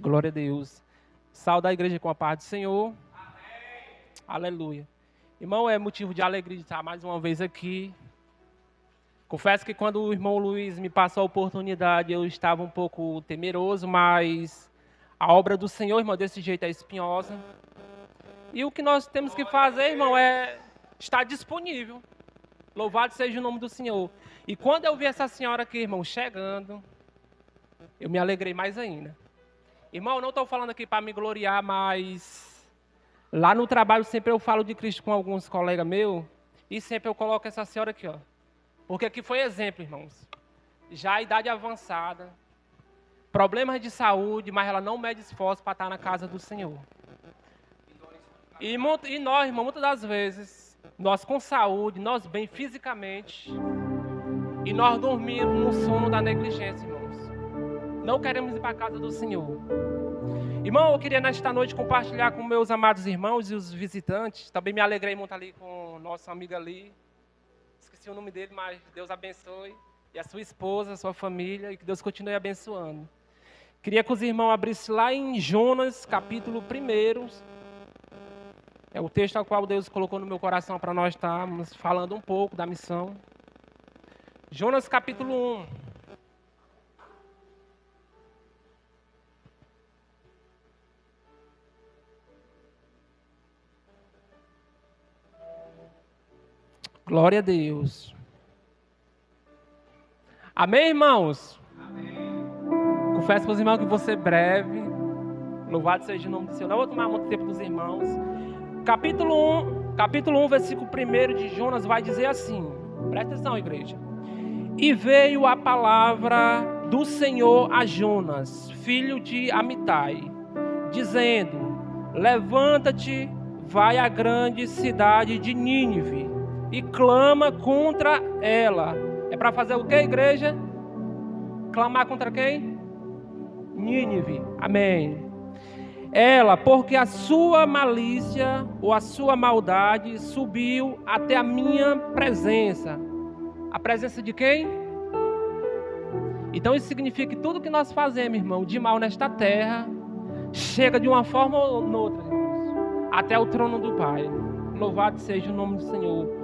Glória a Deus. Saúde a igreja com a paz do Senhor. Amém. Aleluia. Irmão, é motivo de alegria de estar mais uma vez aqui. Confesso que quando o irmão Luiz me passou a oportunidade, eu estava um pouco temeroso, mas a obra do Senhor, irmão, desse jeito é espinhosa. E o que nós temos que fazer, irmão, é estar disponível. Louvado seja o nome do Senhor. E quando eu vi essa senhora aqui, irmão, chegando, eu me alegrei mais ainda. Irmão, eu não estou falando aqui para me gloriar, mas lá no trabalho sempre eu falo de Cristo com alguns colegas meus e sempre eu coloco essa senhora aqui, ó. Porque aqui foi exemplo, irmãos. Já a idade avançada, problemas de saúde, mas ela não mede esforço para estar na casa do Senhor. E nós, irmão, muitas das vezes, nós com saúde, nós bem fisicamente, e nós dormimos no sono da negligência, irmãos. Não queremos ir para a casa do Senhor. Irmão, eu queria nesta noite compartilhar com meus amados irmãos e os visitantes. Também me alegrei muito ali com nossa amiga ali. Esqueci o nome dele, mas Deus abençoe. E a sua esposa, a sua família, e que Deus continue abençoando. Queria que os irmãos abrissem lá em Jonas, capítulo 1. É o texto ao qual Deus colocou no meu coração para nós estarmos falando um pouco da missão. Jonas, capítulo 1. Glória a Deus. Amém, irmãos? Amém. Confesso para os irmãos que vou ser breve. Louvado seja o nome do Senhor. Não vou tomar muito tempo dos irmãos. Capítulo 1, versículo 1 de Jonas vai dizer assim. Presta atenção, igreja. E veio a palavra do Senhor a Jonas, filho de Amitai, dizendo: levanta-te, vai à grande cidade de Nínive e clama contra ela. É para fazer o que, igreja? Clamar contra quem? Nínive. Amém. Ela, porque a sua malícia ou a sua maldade subiu até a minha presença. A presença de quem? Então isso significa que tudo que nós fazemos, irmão, de mal nesta terra, chega de uma forma ou noutra, irmãos, até o trono do Pai. Louvado seja o nome do Senhor.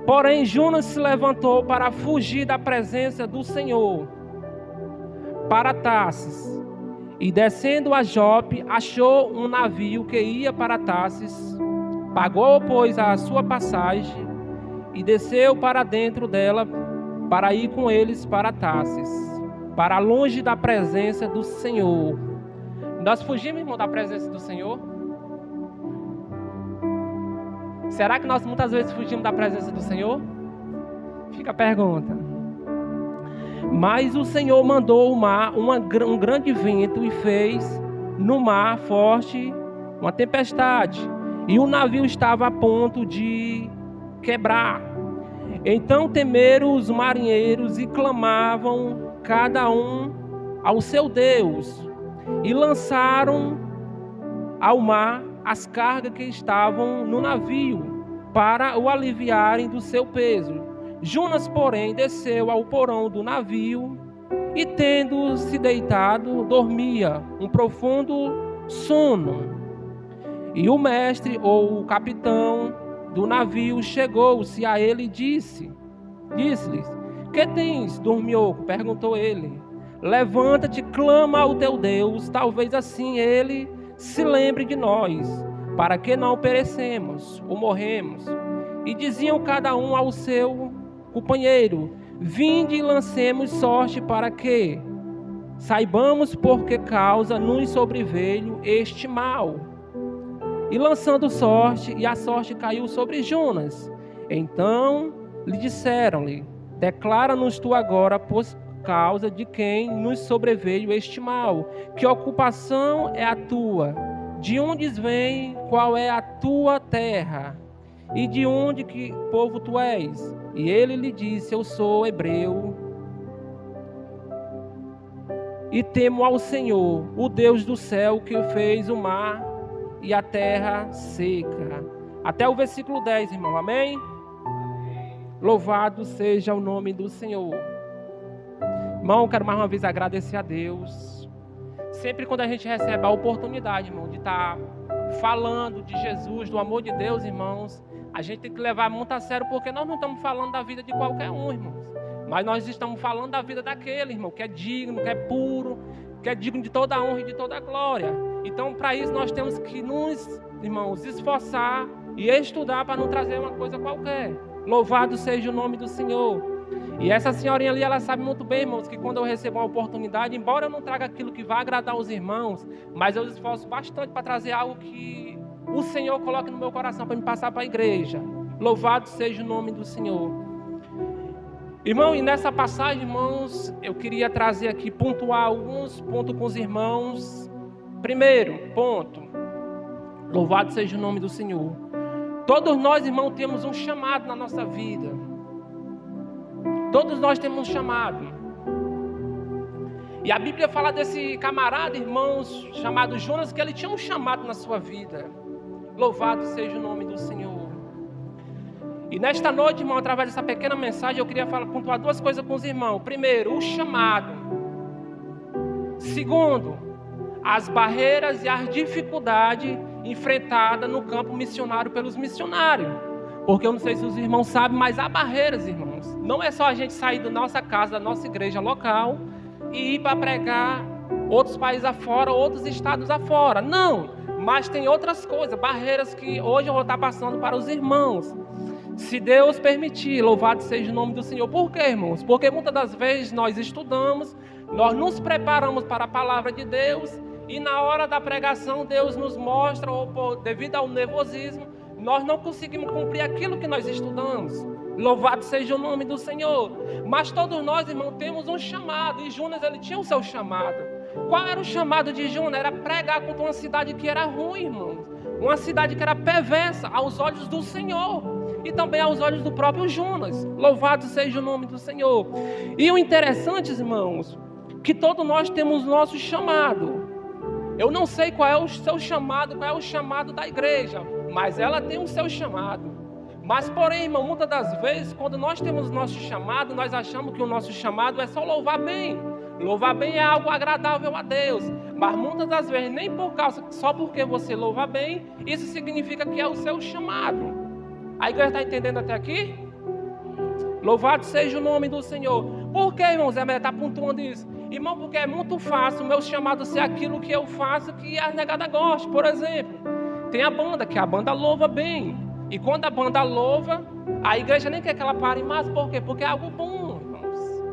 Porém, Jonas se levantou para fugir da presença do Senhor, para Tarsis. E descendo a Jope, achou um navio que ia para Tarsis. Pagou, pois, a sua passagem e desceu para dentro dela, para ir com eles para Tarsis, para longe da presença do Senhor. Nós fugimos, irmão, da presença do Senhor? Será que nós muitas vezes fugimos da presença do Senhor? Fica a pergunta. Mas o Senhor mandou o mar, um grande vento, e fez no mar forte uma tempestade, e o navio estava a ponto de quebrar. Então temeram os marinheiros e clamavam cada um ao seu Deus, e lançaram ao mar as cargas que estavam no navio, para o aliviarem do seu peso. Jonas, porém, desceu ao porão do navio e, tendo se deitado, dormia um profundo sono. E o mestre, ou o capitão do navio, chegou-se a ele e disse-lhes: que tens, dormioco? Perguntou ele. Levanta-te, clama ao teu Deus, talvez assim ele se lembre de nós, para que não perecemos ou morremos. E diziam cada um ao seu companheiro: vinde e lancemos sorte, para que saibamos por que causa nos sobreveio este mal. E lançando sorte, e a sorte caiu sobre Jonas. Então lhe disseram-lhe: declara-nos tu agora por causa de quem nos sobreveio este mal. Que ocupação é a tua? De onde vem? Qual é a tua terra? E de onde que povo tu és? E ele lhe disse: eu sou hebreu e temo ao Senhor, o Deus do céu, que fez o mar e a terra seca. Até o versículo 10, irmão, amém? Louvado seja o nome do Senhor. Irmão, quero mais uma vez agradecer a Deus. sempre quando a gente recebe a oportunidade, irmão, de estar falando de Jesus, do amor de Deus, irmãos, a gente tem que levar muito a sério, porque nós não estamos falando da vida de qualquer um, irmãos. Mas nós estamos falando da vida daquele, irmão, que é digno, que é puro, que é digno de toda a honra e de toda a glória. Então, para isso, nós temos que nos, irmãos, esforçar e estudar para não trazer uma coisa qualquer. Louvado seja o nome do Senhor. E essa senhorinha ali, ela sabe muito bem, irmãos, que quando eu recebo uma oportunidade, embora eu não traga aquilo que vai agradar os irmãos, mas eu esforço bastante para trazer algo que o Senhor coloca no meu coração para me passar para a igreja. Louvado seja o nome do Senhor. Irmão, e nessa passagem, irmãos, eu queria trazer aqui, pontuar alguns pontos com os irmãos. Primeiro ponto, louvado seja o nome do Senhor. Todos nós, irmãos, temos um chamado na nossa vida. Todos nós temos um chamado. E a Bíblia fala desse camarada, irmãos, chamado Jonas, que ele tinha um chamado na sua vida. Louvado seja o nome do Senhor. E nesta noite, irmão, através dessa pequena mensagem, eu queria pontuar duas coisas com os irmãos. Primeiro, o chamado. Segundo, as barreiras e as dificuldades enfrentadas no campo missionário pelos missionários. Porque eu não sei se os irmãos sabem, mas há barreiras, irmãos. Não é só a gente sair da nossa casa, da nossa igreja local e ir para pregar outros países afora, outros estados afora. Não, mas tem outras coisas, barreiras que hoje eu vou estar passando para os irmãos. Se Deus permitir, louvado seja o nome do Senhor. Por quê, irmãos? Porque muitas das vezes nós estudamos, nós nos preparamos para a palavra de Deus e na hora da pregação Deus nos mostra, ou devido ao nervosismo, nós não conseguimos cumprir aquilo que nós estudamos. Louvado seja o nome do Senhor. Mas todos nós, irmãos, temos um chamado. E Jonas, ele tinha o seu chamado. Qual era o chamado de Jonas? Era pregar contra uma cidade que era ruim, irmãos. Uma cidade que era perversa aos olhos do Senhor. E também aos olhos do próprio Jonas. Louvado seja o nome do Senhor. E o interessante, irmãos, que todos nós temos o nosso chamado. Eu não sei qual é o seu chamado, qual é o chamado da igreja, mas ela tem o seu chamado. Mas porém, irmão, muitas das vezes, quando nós temos o nosso chamado, nós achamos que o nosso chamado é só louvar bem. Louvar bem é algo agradável a Deus. Mas muitas das vezes, nem por causa, só porque você louva bem, isso significa que é o seu chamado. A igreja está entendendo até aqui? Louvado seja o nome do Senhor. Por que, irmão, Zé Maria está pontuando isso? Irmão, porque é muito fácil o meu chamado ser aquilo que eu faço que a negada gosta. Por exemplo, tem a banda, que a banda louva bem. E quando a banda louva, a igreja nem quer que ela pare mais. Por quê? Porque é algo bom, irmãos.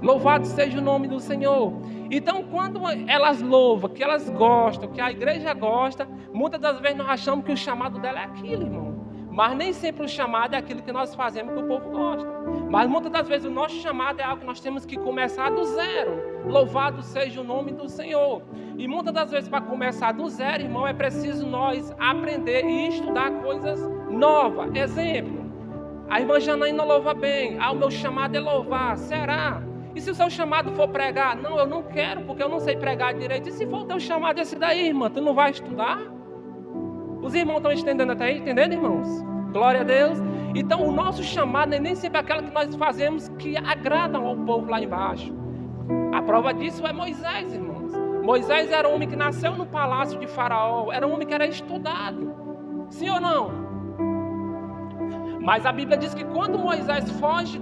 Louvado seja o nome do Senhor. Então, quando elas louvam, que elas gostam, que a igreja gosta, muitas das vezes nós achamos que o chamado dela é aquilo, irmão. Mas nem sempre o chamado é aquilo que nós fazemos que o povo gosta. Mas muitas das vezes o nosso chamado é algo que nós temos que começar do zero. Louvado seja o nome do Senhor. E muitas das vezes para começar do zero, irmão, é preciso nós aprender e estudar coisas novas. Exemplo, a irmã Janaína louva bem. O meu chamado é louvar. Será? E se o seu chamado for pregar? Não, eu não quero porque eu não sei pregar direito. E se for o teu chamado esse daí, irmã, tu não vai estudar? Os irmãos estão entendendo até aí? Entendendo, irmãos? Glória a Deus. Então o nosso chamado é nem sempre aquela que nós fazemos que agradam ao povo lá embaixo. A prova disso é Moisés, irmãos. Moisés era um homem que nasceu no palácio de Faraó. Era um homem que era estudado. Sim ou não? Mas a Bíblia diz que quando Moisés foge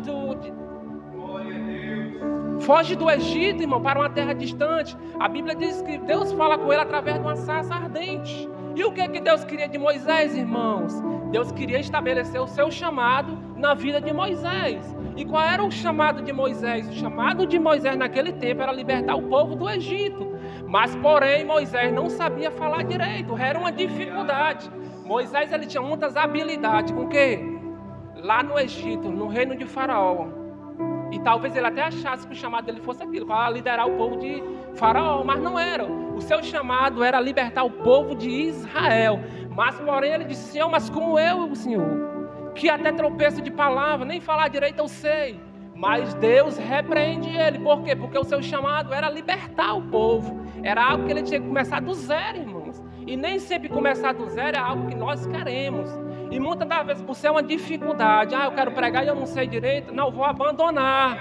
do Egito, irmão, para uma terra distante, a Bíblia diz que Deus fala com ele através de uma sarça ardente. E o que Deus queria de Moisés, irmãos? Deus queria estabelecer o seu chamado na vida de Moisés. E qual era o chamado de Moisés? O chamado de Moisés naquele tempo era libertar o povo do Egito. Mas, porém, Moisés não sabia falar direito. Era uma dificuldade. Moisés, ele tinha muitas habilidades. Com o quê? Lá no Egito, no reino de Faraó. E talvez ele até achasse que o chamado dele fosse aquilo, para liderar o povo de Faraó, mas não era. O seu chamado era libertar o povo de Israel. Mas porém ele disse, Senhor, mas como eu, Senhor, que até tropeço de palavra, nem falar direito eu sei. Mas Deus repreende ele. Por quê? Porque o seu chamado era libertar o povo. Era algo que ele tinha que começar do zero, irmãos. E nem sempre começar do zero é algo que nós queremos. E muitas das vezes, por ser uma dificuldade, eu quero pregar e eu não sei direito, não, vou abandonar.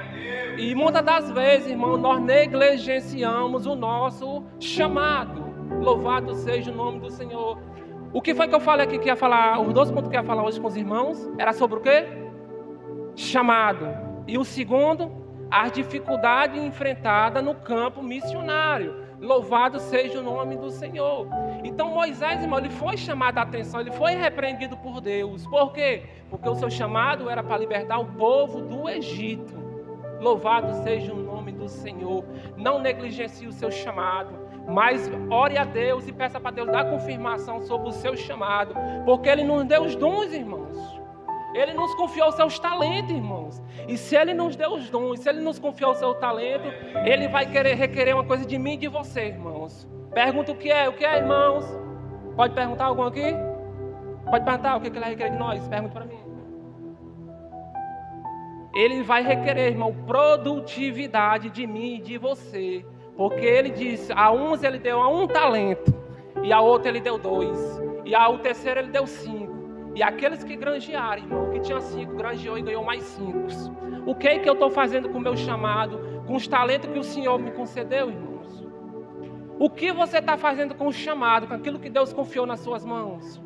E muitas das vezes, irmão, nós negligenciamos o nosso chamado. Louvado seja o nome do Senhor. O que foi que eu falei aqui que ia falar, os 2 pontos que eu ia falar hoje com os irmãos, era sobre o quê? Chamado. E o segundo, as dificuldades enfrentadas no campo missionário. Louvado seja o nome do Senhor. Então Moisés, irmão, ele foi chamado a atenção, ele foi repreendido por Deus. Por quê? Porque o seu chamado era para libertar o povo do Egito. Louvado seja o nome do Senhor. Não negligencie o seu chamado, mas ore a Deus e peça para Deus dar confirmação sobre o seu chamado, porque Ele nos deu os dons, irmãos. Ele nos confiou os seus talentos, irmãos. E se Ele nos deu os dons, se Ele nos confiou o seu talento, Ele vai requerer uma coisa de mim e de você, irmãos. Pergunta o que é, irmãos? Pode perguntar algum aqui? Pode perguntar o que Ele vai requerer de nós? Pergunta para mim. Ele vai requerer, irmão, produtividade de mim e de você. Porque Ele disse, a uns Ele deu 1 talento, e a outro Ele deu 2, e ao terceiro Ele deu 5. E aqueles que granjearam, irmão, que tinha 5, granjeou e ganhou mais 5. O que é que eu estou fazendo com o meu chamado, com os talentos que o Senhor me concedeu, irmãos? O que você está fazendo com o chamado, com aquilo que Deus confiou nas suas mãos?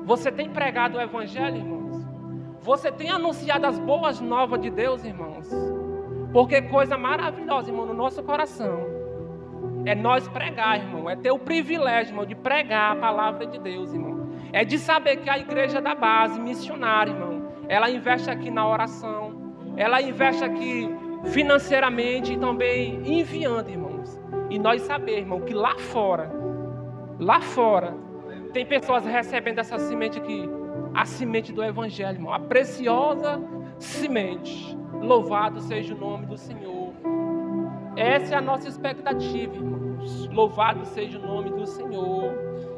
Você tem pregado o Evangelho, irmãos? Você tem anunciado as boas novas de Deus, irmãos? Porque coisa maravilhosa, irmão, no nosso coração é nós pregar, irmão. É ter o privilégio, irmão, de pregar a palavra de Deus, irmão. É de saber que a igreja da base missionária, irmão, ela investe aqui na oração, ela investe aqui financeiramente e também enviando, irmãos. E nós saber, irmão, que lá fora, tem pessoas recebendo essa semente aqui, a semente do Evangelho, irmão, a preciosa semente. Louvado seja o nome do Senhor. Essa é a nossa expectativa, irmãos. Louvado seja o nome do Senhor.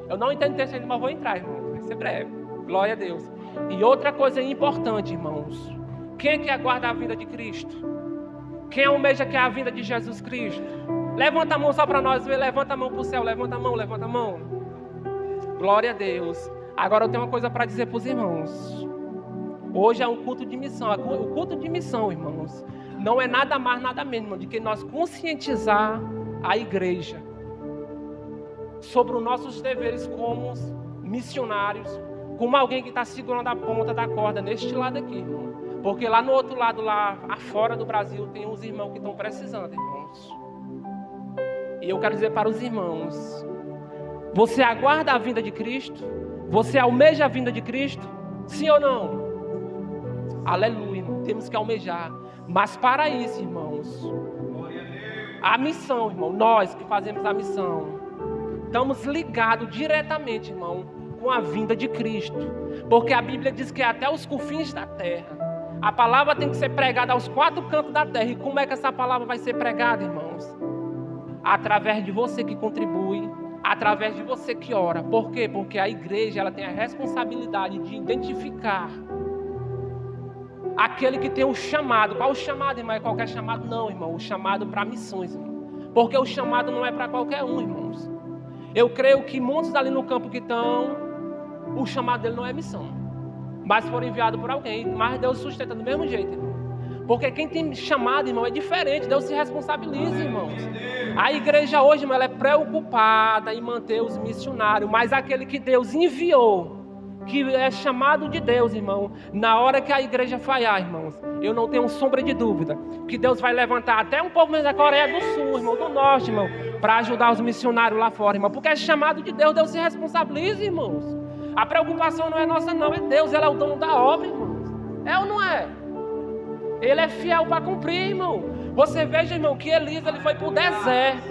Eu não entendo texto ainda, mas vou entrar, irmão. Vai ser breve. Glória a Deus. E outra coisa importante, irmãos. Quem é que aguarda a vinda de Cristo? Quem almeja que é a vinda de Jesus Cristo? Levanta a mão só para nós ver. Levanta a mão para o céu. Levanta a mão, levanta a mão. Glória a Deus. Agora eu tenho uma coisa para dizer para os irmãos. Hoje é um culto de missão. O culto de missão, irmãos, não é nada mais, nada menos, irmão, de que nós conscientizar a igreja sobre os nossos deveres como missionários, como alguém que está segurando a ponta da corda neste lado aqui, irmão. Porque lá no outro lado, lá fora do Brasil, tem uns irmãos que estão precisando, irmãos. E eu quero dizer para os irmãos, você aguarda a vinda de Cristo? Você almeja a vinda de Cristo? Sim ou não? Aleluia, irmão. Temos que almejar. Mas para isso, irmãos, a missão, irmão, nós que fazemos a missão, estamos ligados diretamente, irmão, com a vinda de Cristo. Porque a Bíblia diz que é até os confins da terra. A palavra tem que ser pregada aos 4 cantos da terra. E como é que essa palavra vai ser pregada, irmãos? Através de você que contribui, através de você que ora. Por quê? Porque a igreja, ela tem a responsabilidade de identificar aquele que tem o chamado. Qual o chamado, irmão? É qualquer chamado? Não, irmão. O chamado para missões, irmão. Porque o chamado não é para qualquer um, irmãos. Eu creio que muitos ali no campo que estão, o chamado dele não é missão, mas foram enviados por alguém. Mas Deus sustenta do mesmo jeito, irmão. Porque quem tem chamado, irmão, é diferente. Deus se responsabiliza, irmãos. A igreja hoje, irmão, ela é preocupada em manter os missionários. Mas aquele que Deus enviou, que é chamado de Deus, irmão, na hora que a igreja falhar, irmãos, eu não tenho sombra de dúvida que Deus vai levantar até um povo da Coreia do Sul, irmão, do Norte, irmão, para ajudar os missionários lá fora, irmão. Porque é chamado de Deus, Deus se responsabiliza, irmãos. A preocupação não é nossa, não, é Deus. Ele é o dono da obra, irmãos. É ou não é? Ele é fiel para cumprir, irmão. Você veja, irmão, que Elias, ele foi para o deserto,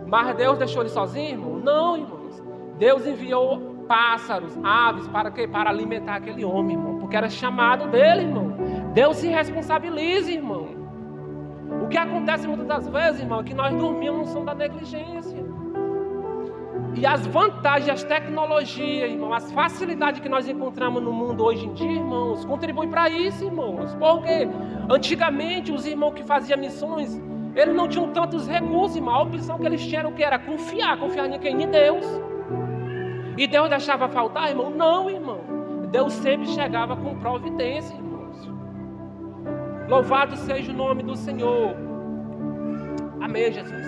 mas Deus deixou ele sozinho, irmão? Não, irmãos. Deus enviou pássaros, aves, para quê? Para alimentar aquele homem, irmão. Porque era chamado dele, irmão. Deus se responsabiliza, irmão. O que acontece muitas das vezes, irmão, é que nós dormimos no som da negligência. E as vantagens, as tecnologias, irmão, as facilidades que nós encontramos no mundo hoje em dia, irmãos, contribuem para isso, irmãos. Porque antigamente os irmãos que faziam missões, eles não tinham tantos recursos, irmão. A opção que eles tinham era o que? Era confiar em quem? Em Deus. E Deus deixava faltar, irmão? Não, irmão. Deus sempre chegava com providência, irmãos. Louvado seja o nome do Senhor. Amém, Jesus.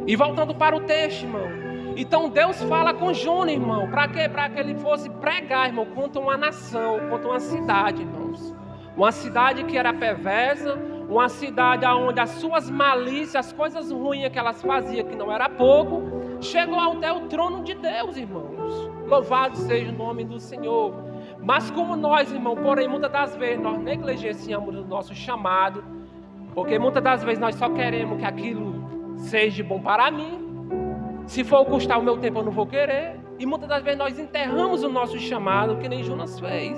E voltando para o texto, irmão. Então Deus fala com Jonas, irmão. Para quê? Para que ele fosse pregar, irmão, contra uma nação, contra uma cidade, irmãos. Uma cidade que era perversa, uma cidade onde as suas malícias, as coisas ruins que elas faziam, que não era pouco, chegou até o trono de Deus, irmãos. Louvado seja o nome do Senhor. Mas como nós, irmão, porém, muitas das vezes nós negligenciamos o nosso chamado, porque muitas das vezes nós só queremos que aquilo seja bom para mim. Se for custar o meu tempo, eu não vou querer. E muitas das vezes nós enterramos o nosso chamado, que nem Jonas fez.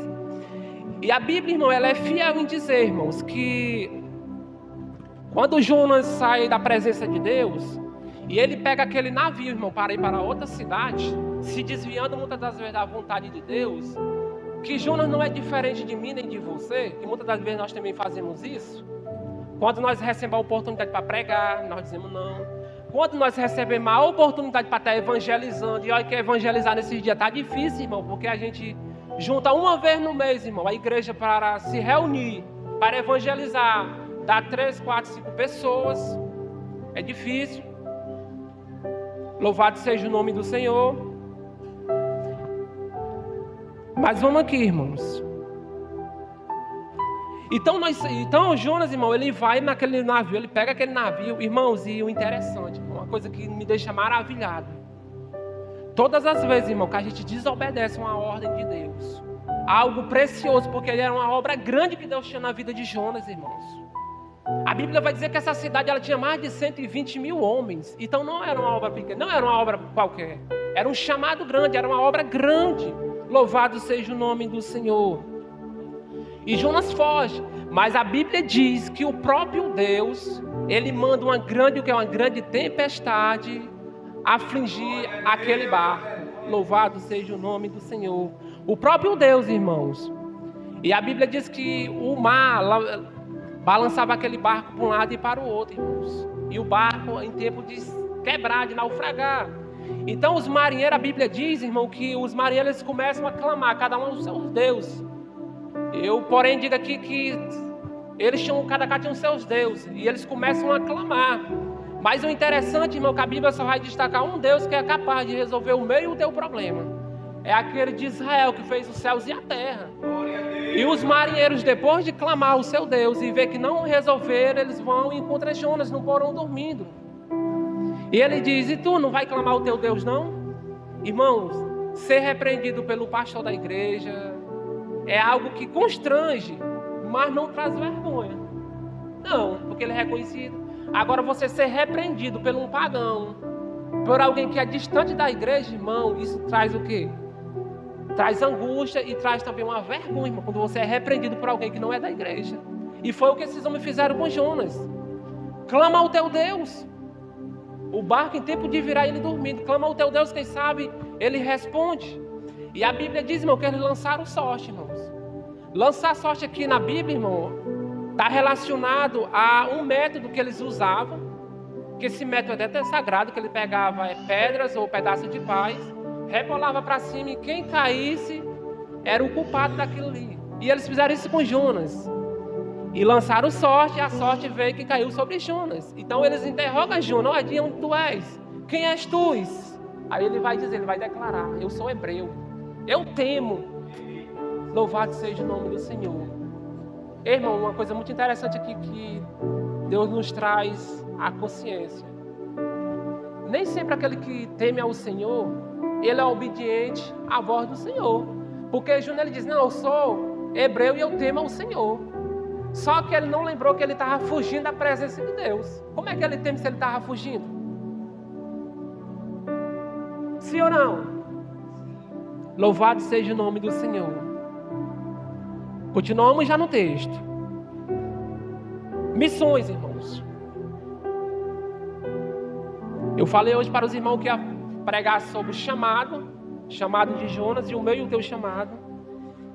E a Bíblia, irmão, ela é fiel em dizer, irmãos, que quando Jonas sai da presença de Deus, e ele pega aquele navio, irmão, para ir para outra cidade, se desviando muitas das vezes da vontade de Deus, que Jonas não é diferente de mim nem de você, que muitas das vezes nós também fazemos isso. Quando nós recebemos a oportunidade para pregar, nós dizemos não. Quando nós recebemos a oportunidade para estar evangelizando, e olha que evangelizar nesses dias está difícil, irmão, porque a gente junta uma vez no mês, irmão, a igreja para se reunir, para evangelizar, dá 3, 4, 5 pessoas, é difícil. Louvado seja o nome do Senhor. Mas vamos aqui, irmãos. Então Jonas, irmão, ele vai naquele navio, ele pega aquele navio, irmãos, e o interessante, irmão, uma coisa que me deixa maravilhado. Todas as vezes, irmão, que a gente desobedece uma ordem de Deus, algo precioso, porque ele era uma obra grande que Deus tinha na vida de Jonas, irmãos. A Bíblia vai dizer que essa cidade ela tinha mais de 120 mil homens. Então não era uma obra pequena, não era uma obra qualquer. Era um chamado grande, era uma obra grande. Louvado seja o nome do Senhor. E Jonas foge. Mas a Bíblia diz que o próprio Deus, ele manda uma grande tempestade afligir aquele barco. Louvado seja o nome do Senhor. O próprio Deus, irmãos. E a Bíblia diz que o mar balançava aquele barco para um lado e para o outro, irmãos. E o barco em tempo de quebrar, de naufragar. Então os marinheiros, a Bíblia diz, irmão, que os marinheiros começam a clamar, cada um aos seus deuses. Eu, porém, digo aqui que eles tinham, cada tinha os seus deuses. E eles começam a clamar. Mas o interessante, irmão, que a Bíblia só vai destacar um Deus que é capaz de resolver o meu e o teu problema. É aquele de Israel que fez os céus e a terra. E os marinheiros, depois de clamar o seu Deus e ver que não resolveram, eles vão e encontram Jonas no porão dormindo. E ele diz: e tu não vai clamar o teu Deus, não? Irmãos, ser repreendido pelo pastor da igreja é algo que constrange, mas não traz vergonha. Não, porque ele é reconhecido. Agora você ser repreendido por um pagão, por alguém que é distante da igreja, irmão, isso traz o quê? Traz angústia e traz também uma vergonha, irmão, quando você é repreendido por alguém que não é da igreja. E foi o que esses homens fizeram com Jonas. Clama ao teu Deus. O barco em tempo de virar ele dormindo. Clama ao teu Deus, quem sabe ele responde. E a Bíblia diz, irmão, que eles lançaram sorte, irmãos. Lançar sorte aqui na Bíblia, irmão, está relacionado a um método que eles usavam. Que esse método é até sagrado, que ele pegava pedras ou pedaços de paz, rebolava para cima e quem caísse era o culpado daquilo ali. E eles fizeram isso com Jonas. E lançaram sorte, e a sorte veio que caiu sobre Jonas. Então eles interrogam Jonas: olha, de onde tu és? Quem és tu? Aí ele vai dizer, ele vai declarar: eu sou hebreu, eu temo. Louvado seja o nome do Senhor. Irmão, uma coisa muito interessante aqui que Deus nos traz a consciência. Nem sempre aquele que teme ao Senhor, ele é obediente à voz do Senhor. Porque Jonas, ele diz: não, eu sou hebreu e eu temo ao Senhor. Só que ele não lembrou que ele estava fugindo da presença de Deus. Como é que ele teme se ele estava fugindo? Sim ou não? Louvado seja o nome do Senhor. Continuamos já no texto. Missões, irmãos. Eu falei hoje para os irmãos que ia pregar sobre o chamado de Jonas e o meu e o teu chamado.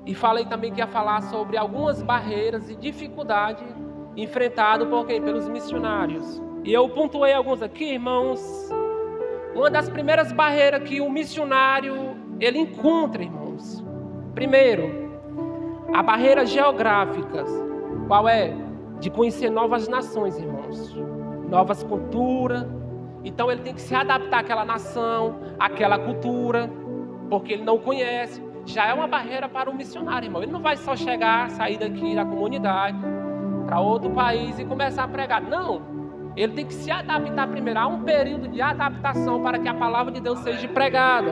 E falei também que ia falar sobre algumas barreiras e dificuldades enfrentadas por quem? Pelos missionários. E eu pontuei alguns aqui, irmãos. Uma das primeiras barreiras que o missionário ele encontra, irmãos, primeiro, a barreira geográfica. Qual é? De conhecer novas nações, irmãos. Novas culturas. Então ele tem que se adaptar àquela nação, àquela cultura, porque ele não conhece. Já é uma barreira para o missionário, irmão. Ele não vai só chegar, sair daqui da comunidade, para outro país e começar a pregar. Não. Ele tem que se adaptar primeiro. Há um período de adaptação para que a palavra de Deus seja pregada.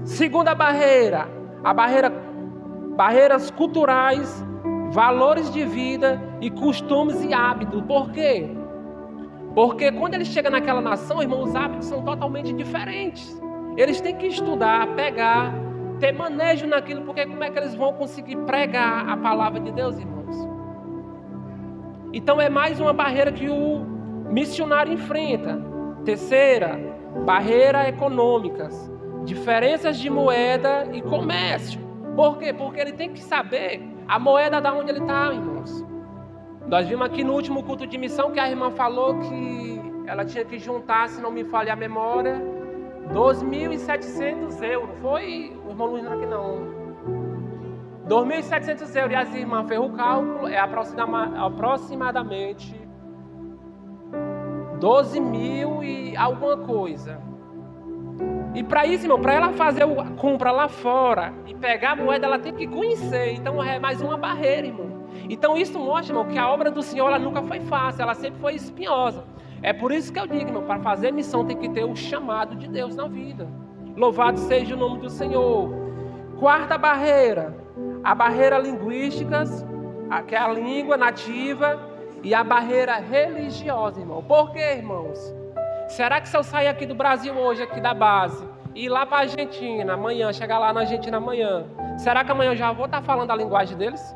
Segunda barreira, barreiras culturais, valores de vida e costumes e hábitos. Por quê? Porque quando ele chega naquela nação, irmão, os hábitos são totalmente diferentes. Eles têm que estudar, pegar, ter manejo naquilo, porque como é que eles vão conseguir pregar a palavra de Deus, irmãos? Então é mais uma barreira que o missionário enfrenta. Terceira, barreiras econômicas, diferenças de moeda e comércio. Por quê? Porque ele tem que saber a moeda da onde ele está, irmãos. Nós vimos aqui no último culto de missão que a irmã falou que ela tinha que juntar, se não me falha a memória, 2.700 euros. Foi, o irmão Luiz não aqui não. 2.700 euros. E as irmãs fez o cálculo, é aproximadamente 12 mil e alguma coisa. E para isso, irmão, para ela fazer a compra lá fora e pegar a moeda, ela tem que conhecer. Então é mais uma barreira, irmão. Então isso mostra, irmão, que a obra do Senhor ela nunca foi fácil, ela sempre foi espinhosa. É por isso que eu digo, irmão, para fazer missão tem que ter o chamado de Deus na vida. Louvado seja o nome do Senhor. Quarta barreira, a barreira linguística, que é a língua nativa, e a barreira religiosa, irmão. Por quê, irmãos? Será que se eu sair aqui do Brasil hoje, aqui da base, e ir lá para a Argentina amanhã, chegar lá na Argentina amanhã, será que amanhã eu já vou estar falando a linguagem deles?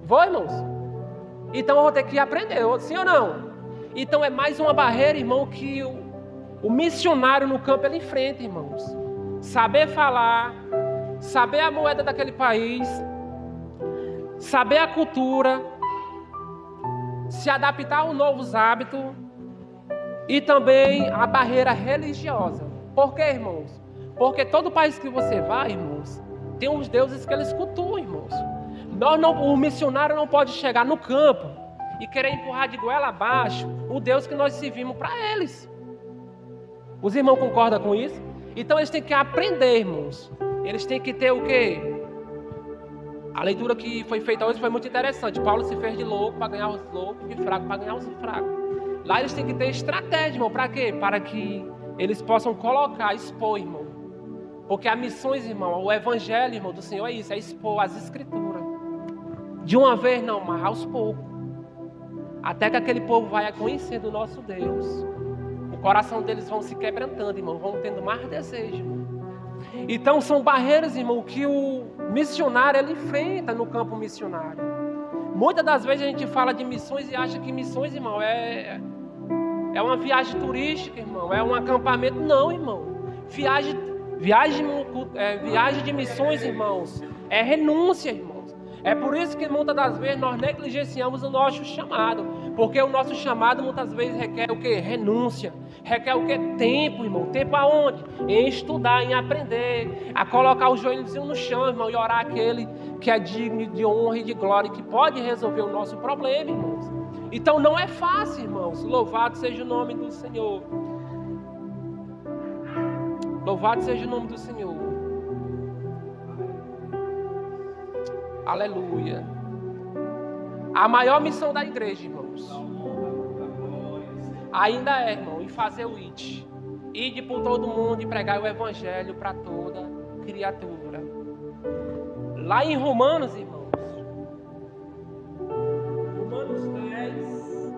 Vou, irmãos? Então eu vou ter que aprender, sim ou não? Então é mais uma barreira, irmão, que o missionário no campo ele enfrenta, irmãos. Saber falar, saber a moeda daquele país, saber a cultura, se adaptar aos novos hábitos e também a barreira religiosa. Por quê, irmãos? Porque todo país que você vai, irmãos, tem uns deuses que eles cultuam, irmãos. O missionário não pode chegar no campo e querer empurrar de goela abaixo o Deus que nós servimos para eles. Os irmãos concordam com isso? Então eles têm que aprender, irmãos. Eles têm que ter o quê? A leitura que foi feita hoje foi muito interessante. Paulo se fez de louco para ganhar os loucos, de fraco para ganhar os fracos. Lá eles têm que ter estratégia, irmão. Para quê? Para que eles possam colocar, expor, irmão. Porque as missões, irmão, o evangelho, irmão, do Senhor é isso, é expor as escrituras. De uma vez não, mas aos poucos. Até que aquele povo vai conhecendo o nosso Deus. O coração deles vão se quebrantando, irmão. Vão tendo mais desejo. Então são barreiras, irmão, que o missionário ele enfrenta no campo missionário. Muitas das vezes a gente fala de missões e acha que missões, irmão, é uma viagem turística, irmão. É um acampamento. Não, irmão. Viagem de missões, irmãos, é renúncia, irmãos. É por isso que muitas das vezes nós negligenciamos o nosso chamado. Porque o nosso chamado muitas vezes requer o quê? Renúncia. Requer o quê? Tempo, irmão. Tempo aonde? Em estudar, em aprender. A colocar os joelhos no chão, irmão. E orar aquele que é digno de honra e de glória. Que pode resolver o nosso problema, irmãos. Então não é fácil, irmãos. Louvado seja o nome do Senhor. Louvado seja o nome do Senhor. Aleluia. A maior missão da igreja, irmãos, ainda é, irmão, em fazer o ide. Ide por todo mundo e pregar o evangelho para toda criatura. Lá em Romanos, irmãos, Romanos 10,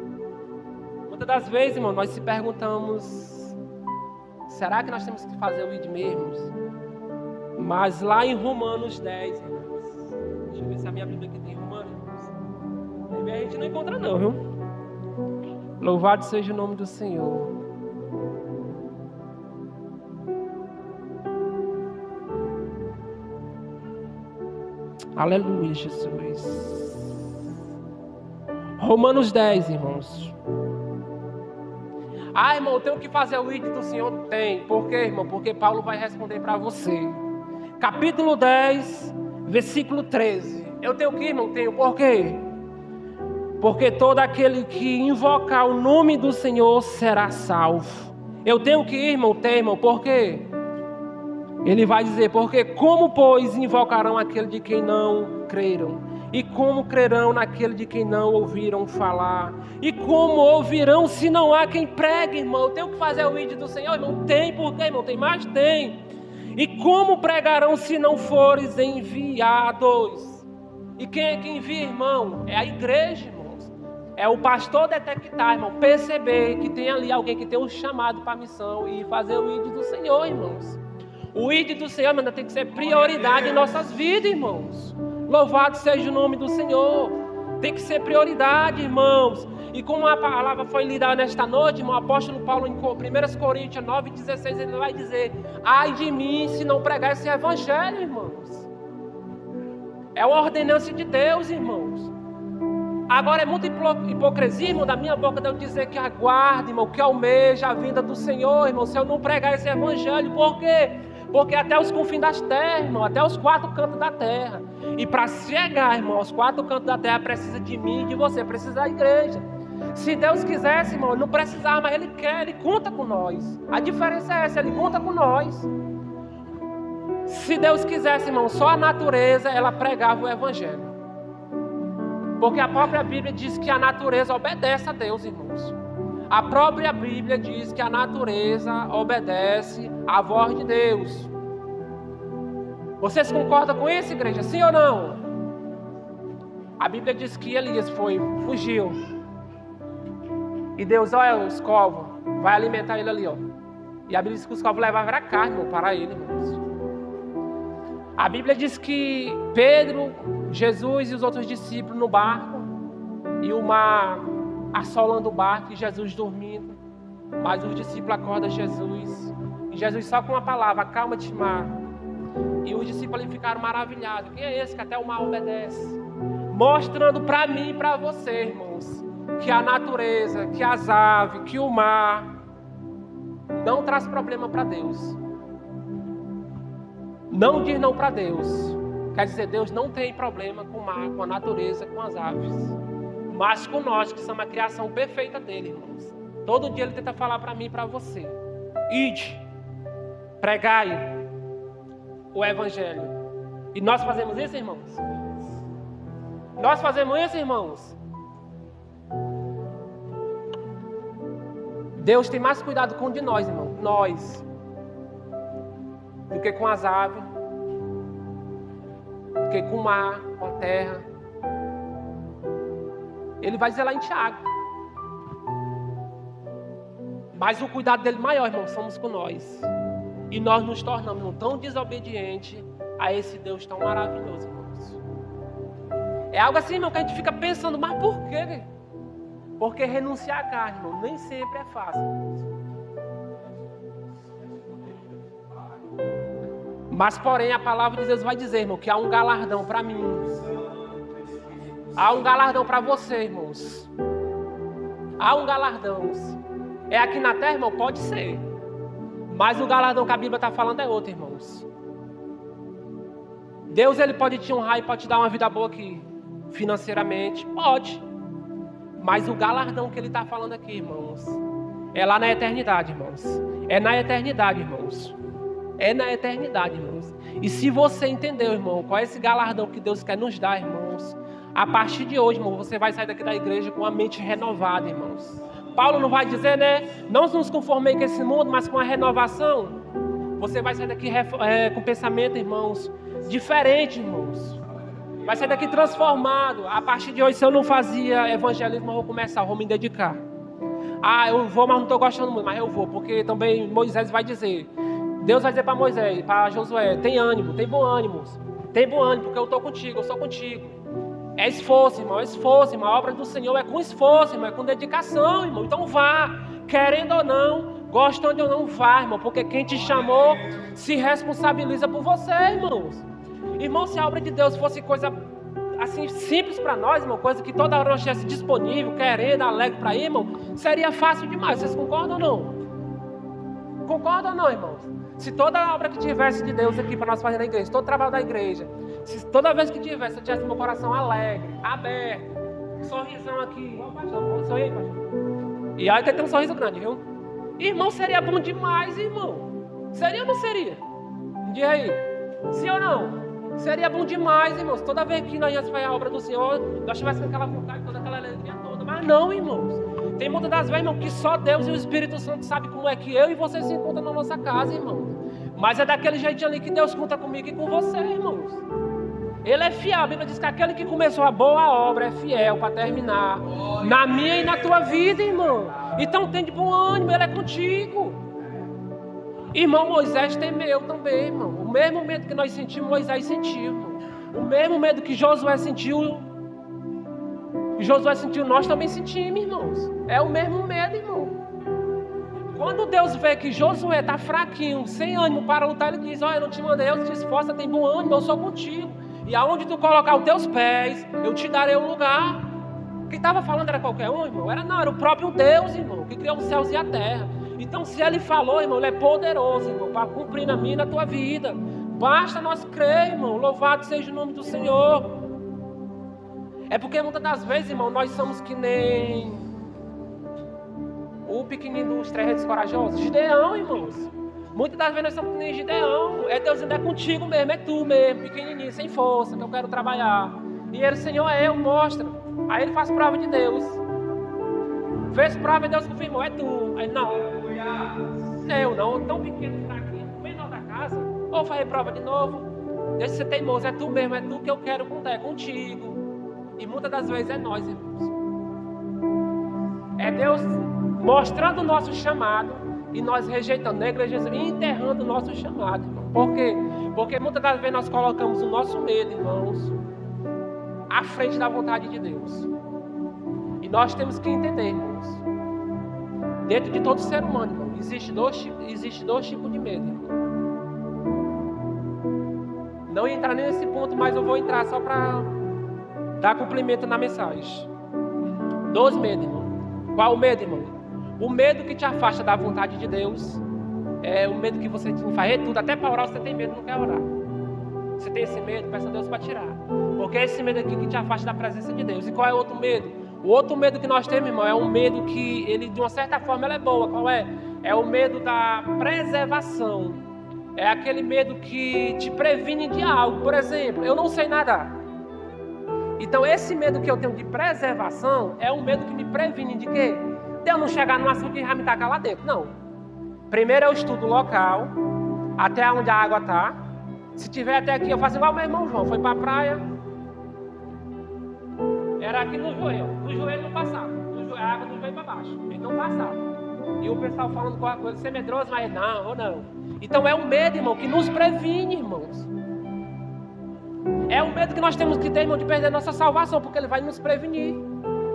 muitas das vezes, irmão, nós se perguntamos, será que nós temos que fazer o ide mesmo? Mas lá em Romanos 10, irmãos, deixa eu ver se a minha Bíblia aqui tem Romanos. A gente não encontra não, viu? Louvado seja o nome do Senhor. Aleluia, Jesus. Romanos 10, irmãos. Ah, irmão, eu tenho que fazer o ID do Senhor? Tem. Por quê, irmão? Porque Paulo vai responder para você. Capítulo 10, versículo 13. Eu tenho que ir, irmão? Tenho. Por quê? Porque todo aquele que invocar o nome do Senhor será salvo. Eu tenho que ir, irmão? Tenho, irmão. Por quê? Ele vai dizer, porque como, pois, invocarão aquele de quem não creram? E como crerão naquele de quem não ouviram falar? E como ouvirão se não há quem pregue, irmão? Eu tenho que fazer o ID do Senhor, irmão? Tem. Por quê, irmão? Tem mais? Tem. E como pregarão se não fores enviados? E quem é que envia, irmão? É a igreja, irmãos. É o pastor detectar, irmão. Perceber que tem ali alguém que tem um chamado para a missão e fazer o ID do Senhor, irmãos. O ID do Senhor, irmão, tem que ser prioridade em nossas vidas, irmãos. Louvado seja o nome do Senhor. Tem que ser prioridade, irmãos. E como a palavra foi lida nesta noite, irmão, o apóstolo Paulo em 1 Coríntios 9,16, ele vai dizer: ai de mim se não pregar esse evangelho, irmãos. É uma ordenança de Deus, irmãos. Agora é muita hipocrisia, irmão, da minha boca de eu dizer que aguarde, irmão, que almeja a vinda do Senhor, irmão, se eu não pregar esse evangelho. Por quê? Porque até os confins das terras, irmão, até os 4 cantos da terra. E para chegar, irmão, aos 4 cantos da terra, precisa de mim e de você, precisa da igreja. Se Deus quisesse, irmão, não precisava, mas Ele quer, Ele conta com nós. A diferença é essa, Ele conta com nós. Se Deus quisesse, irmão, só a natureza, ela pregava o evangelho. Porque a própria Bíblia diz que a natureza obedece a Deus, irmãos. A própria Bíblia diz que a natureza obedece à voz de Deus. Vocês concordam com isso, igreja? Sim ou não? A Bíblia diz que Elias fugiu. E Deus, olha os corvos, vai alimentar ele ali, ó. E a Bíblia diz que os corvos levavam a carne, irmão, para ele, irmãos. A Bíblia diz que Pedro, Jesus e os outros discípulos no barco, e o mar assolando o barco e Jesus dormindo. Mas os discípulos acordam Jesus. E Jesus só com uma palavra: acalma-te, mar. E os discípulos ali ficaram maravilhados. Quem é esse que até o mar obedece? Mostrando para mim e para você, irmãos, que a natureza, que as aves, que o mar não traz problema para Deus. Não diz não para Deus. Quer dizer, Deus não tem problema com o mar, com a natureza, com as aves. Mas com nós, que somos a criação perfeita dele, irmãos. Todo dia ele tenta falar para mim e para você: ide, pregai o evangelho. E nós fazemos isso, irmãos? Nós fazemos isso, irmãos? Deus tem mais cuidado com de nós, irmão, nós, do que com as aves, do que com o mar, com a terra. Ele vai dizer lá em Tiago. Mas o cuidado dele maior, irmão, somos com nós. E nós nos tornamos tão desobedientes a esse Deus tão maravilhoso, irmãos. É algo assim, irmão, que a gente fica pensando: mas por quê? Porque renunciar à carne, irmão, nem sempre é fácil. Mas, porém, a palavra de Deus vai dizer, irmão, que há um galardão para mim. Há um galardão para você, irmãos. Há um galardão. É aqui na terra, irmão? Pode ser. Mas o galardão que a Bíblia está falando é outro, irmãos. Deus, Ele pode te honrar e pode te dar uma vida boa aqui, financeiramente. Pode. Mas o galardão que Ele está falando aqui, irmãos, é lá na eternidade, irmãos. É na eternidade, irmãos. É na eternidade, irmãos. E se você entendeu, irmão, qual é esse galardão que Deus quer nos dar, irmãos, a partir de hoje, irmão, você vai sair daqui da igreja com a mente renovada, irmãos. Paulo não vai dizer, né? Não nos conformei com esse mundo, mas com a renovação. Você vai sair daqui com pensamento, irmãos, diferente, irmãos. Vai sair daqui transformado. A partir de hoje, se eu não fazia evangelismo, eu vou começar, eu vou me dedicar. Ah, eu vou, mas não estou gostando muito, mas eu vou, porque também Moisés vai dizer. Deus vai dizer para Moisés, para Josué: tem ânimo, tem bom ânimo. Tem bom ânimo, porque eu estou contigo, eu sou contigo. É esforço, irmão, é esforço, irmão. A obra do Senhor é com esforço, irmão, é com dedicação, irmão. Então vá, querendo ou não, gostando ou não, vá, irmão, porque quem te chamou se responsabiliza por você, irmãos. Irmão, se a obra de Deus fosse coisa assim, simples para nós, irmão, coisa que toda hora nós estivesse disponível, querendo, alegre para ir, irmão, seria fácil demais. Vocês concordam ou não? Concordam ou não, irmãos? Se toda obra que tivesse de Deus aqui para nós fazer na igreja, todo trabalho da igreja, se toda vez que tivesse, eu tivesse meu coração alegre, aberto, sorrisão aqui, ó, pastor, sorri, pastor. E aí que tem um sorriso grande, viu? Irmão, seria bom demais, irmão. Seria ou não seria? Diz aí. Sim ou não? Seria bom demais, irmãos. Toda vez que nós íamos fazer a obra do Senhor, nós tivéssemos aquela vontade, toda aquela alegria toda. Mas não, irmãos. Tem muitas das vezes, irmão, que só Deus e o Espírito Santo sabem como é que eu e você se encontram na nossa casa, irmãos. Mas é daquele jeitinho ali que Deus conta comigo e com você, irmãos. Ele é fiel. A Bíblia diz que aquele que começou a boa obra é fiel para terminar na minha e na tua vida, irmão. Então tem de bom ânimo, Ele é contigo. Irmão, Moisés temeu também, irmão. O mesmo medo que nós sentimos, Moisés sentiu, irmão. O mesmo medo que Josué sentiu, nós também sentimos, irmãos. É o mesmo medo, irmão. Quando Deus vê que Josué está fraquinho, sem ânimo para lutar, Ele diz: olha, eu não te mandei, eu te esforço, tem bom ânimo, eu sou contigo. E aonde tu colocar os teus pés, eu te darei um lugar. Quem estava falando era qualquer um, irmão? Era o próprio Deus, irmão, que criou os céus e a terra. Então, se Ele falou, irmão, Ele é poderoso, irmão, para cumprir na minha e na tua vida. Basta nós crer, irmão. Louvado seja o nome do Senhor. É porque muitas das vezes, irmão, nós somos que nem o pequenininho dos 3 reis corajosos. Gideão, irmãos. Muitas das vezes nós somos que nem Gideão. É Deus ainda é contigo mesmo, é tu mesmo, pequenininho, sem força, que eu quero trabalhar. E Ele, Senhor, é eu, mostra. Aí Ele faz prova de Deus. Fez prova e Deus confirmou, é tu. Aí não. Eu não, tão pequeno, fraquinho, menor da casa. Ou fazer prova de novo. Deixa de ser teimoso, é tu mesmo, é tu que eu quero contar, é contigo. E muitas das vezes é nós, irmãos. É Deus mostrando o nosso chamado e nós rejeitando, na igreja, enterrando o nosso chamado, irmão. Por quê? Porque muitas das vezes nós colocamos o nosso medo, irmãos, à frente da vontade de Deus. E nós temos que entender, irmãos, dentro de todo ser humano, irmão, existe dois tipos de medo, irmão. Não ia entrar nesse ponto, mas eu vou entrar só para dar cumprimento na mensagem. 2 medos, irmão. Qual o medo, irmão? O medo que te afasta da vontade de Deus. É o medo que você faz tudo, até para orar você tem medo, não quer orar. Você tem esse medo, peça a Deus para tirar. Porque é esse medo aqui que te afasta da presença de Deus. E qual é o outro medo? O outro medo que nós temos, irmão, é um medo que, ele, de uma certa forma, ele é boa. Qual é? É o medo da preservação. É aquele medo que te previne de algo. Por exemplo, eu não sei nadar. Então, esse medo que eu tenho de preservação é um medo que me previne de quê? De eu não chegar num assunto e já me tacar lá dentro. Não. Primeiro eu estudo o local, até onde a água está. Se tiver até aqui, eu faço igual meu irmão João. Foi para a praia. Era aqui no joelho. No joelho não passava. A água não veio para baixo. Ele não passava. E o pessoal falando qualquer coisa, ser medroso, mas não, ou não. Então é um medo, irmão, que nos previne, irmãos. É um medo que nós temos que ter, irmão, de perder nossa salvação, porque Ele vai nos prevenir.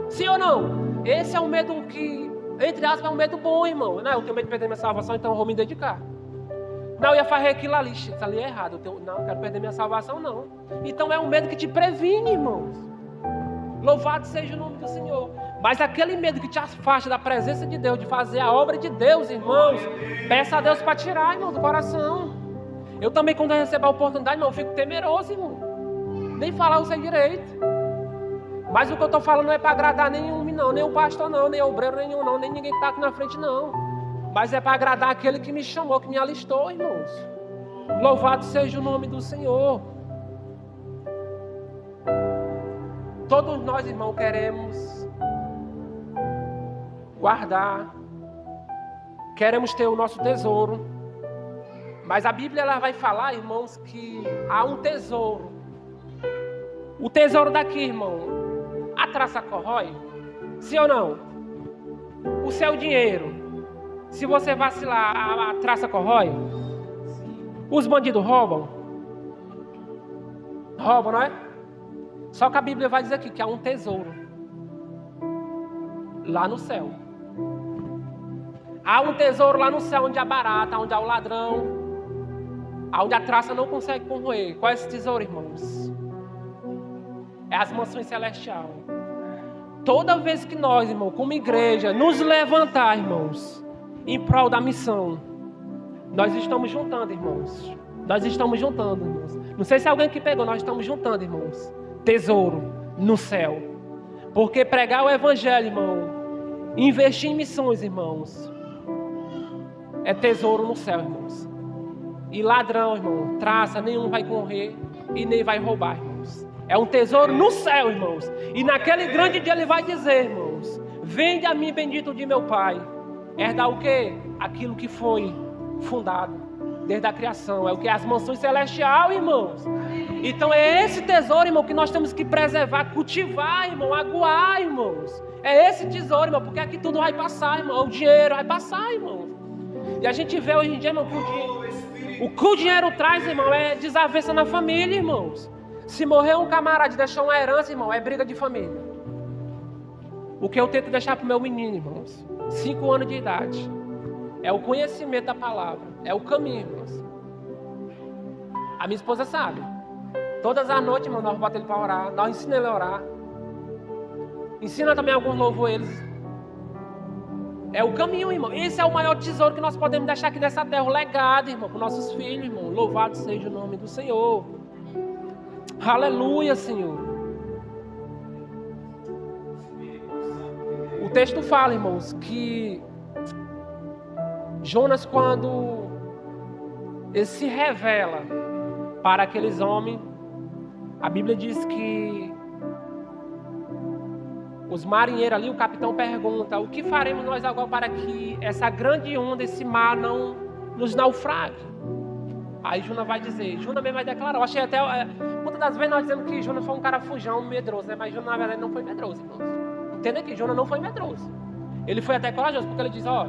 Sim ou não? Esse é um medo que, entre aspas, é um medo bom, irmão. Não, eu tenho medo de perder minha salvação, então eu vou me dedicar. Não, eu ia fazer aquilo ali, isso ali é errado. Não, eu quero perder minha salvação, não. Então é um medo que te previne, irmãos. Louvado seja o nome do Senhor. Mas aquele medo que te afasta da presença de Deus, de fazer a obra de Deus, irmãos, peça a Deus para tirar, irmão, do coração. Eu também, quando eu recebo a oportunidade, irmão, eu fico temeroso, irmão. Nem falar eu sei direito. Mas o que eu estou falando não é para agradar nenhum, não, nem o pastor não, nem o obreiro nenhum não, nem ninguém que está aqui na frente não. Mas é para agradar aquele que me chamou, que me alistou, irmãos. Louvado seja o nome do Senhor. Todos nós, irmão, queremos guardar, queremos ter o nosso tesouro. Mas a Bíblia ela vai falar, irmãos, que há um tesouro. O tesouro daqui, irmão, a traça corrói? Sim ou não? O seu dinheiro, se você vacilar, a traça corrói? Os bandidos roubam? Roubam, não é? Só que a Bíblia vai dizer aqui que há um tesouro lá no céu. Há um tesouro lá no céu onde há barata, onde há o ladrão, onde a traça não consegue corroer. Qual é esse tesouro, irmãos? é as mansões celestiais. Toda vez que nós, irmão, como igreja, nos levantar, irmãos, em prol da missão, nós estamos juntando, irmãos. Nós estamos juntando, irmãos. Não sei se alguém que pegou, nós estamos juntando, irmãos. Tesouro no céu. Porque pregar o evangelho, irmão, investir em missões, irmãos, é tesouro no céu, irmãos. E ladrão, irmão, traça, nenhum vai correr e nem vai roubar, irmãos. É um tesouro no céu, irmãos. E naquele grande dia ele vai dizer, irmãos: vende a mim, bendito de meu Pai. Herdar o quê? Aquilo que foi fundado desde a criação. É o que? As mansões celestiais, irmãos. Então é esse tesouro, irmão, que nós temos que preservar, cultivar, irmão, aguar, irmãos. É esse tesouro, irmão, porque aqui tudo vai passar, irmão. O dinheiro vai passar, irmão. E a gente vê hoje em dia, irmão, o que o dinheiro traz, irmão, é desavença na família, irmãos. Se morrer um camarada e deixar uma herança, irmão, é briga de família. O que eu tento deixar pro meu menino, irmãos, 5 anos de idade, é o conhecimento da palavra, é o caminho, irmãos. A minha esposa sabe. Todas as noites, irmão, nós botamos ele para orar, nós ensinamos ele a orar. Ensina também alguns louvores. É o caminho, irmão. Esse é o maior tesouro que nós podemos deixar aqui nessa terra. O legado, irmão, para os nossos filhos, irmão. Louvado seja o nome do Senhor. Aleluia, Senhor. O texto fala, irmãos, que Jonas, quando ele se revela para aqueles homens, a Bíblia diz que os marinheiros ali, o capitão pergunta: o que faremos nós agora para que essa grande onda, esse mar não nos naufrague? Aí Jonas vai dizer, Jonas mesmo vai declarar. Eu achei até, muitas das vezes nós dizemos que Jonas foi um cara fujão, medroso, né? Mas Jonas na verdade não foi medroso, irmãos. Entenda que Jonas não foi medroso. Ele foi até corajoso, porque ele diz: ó,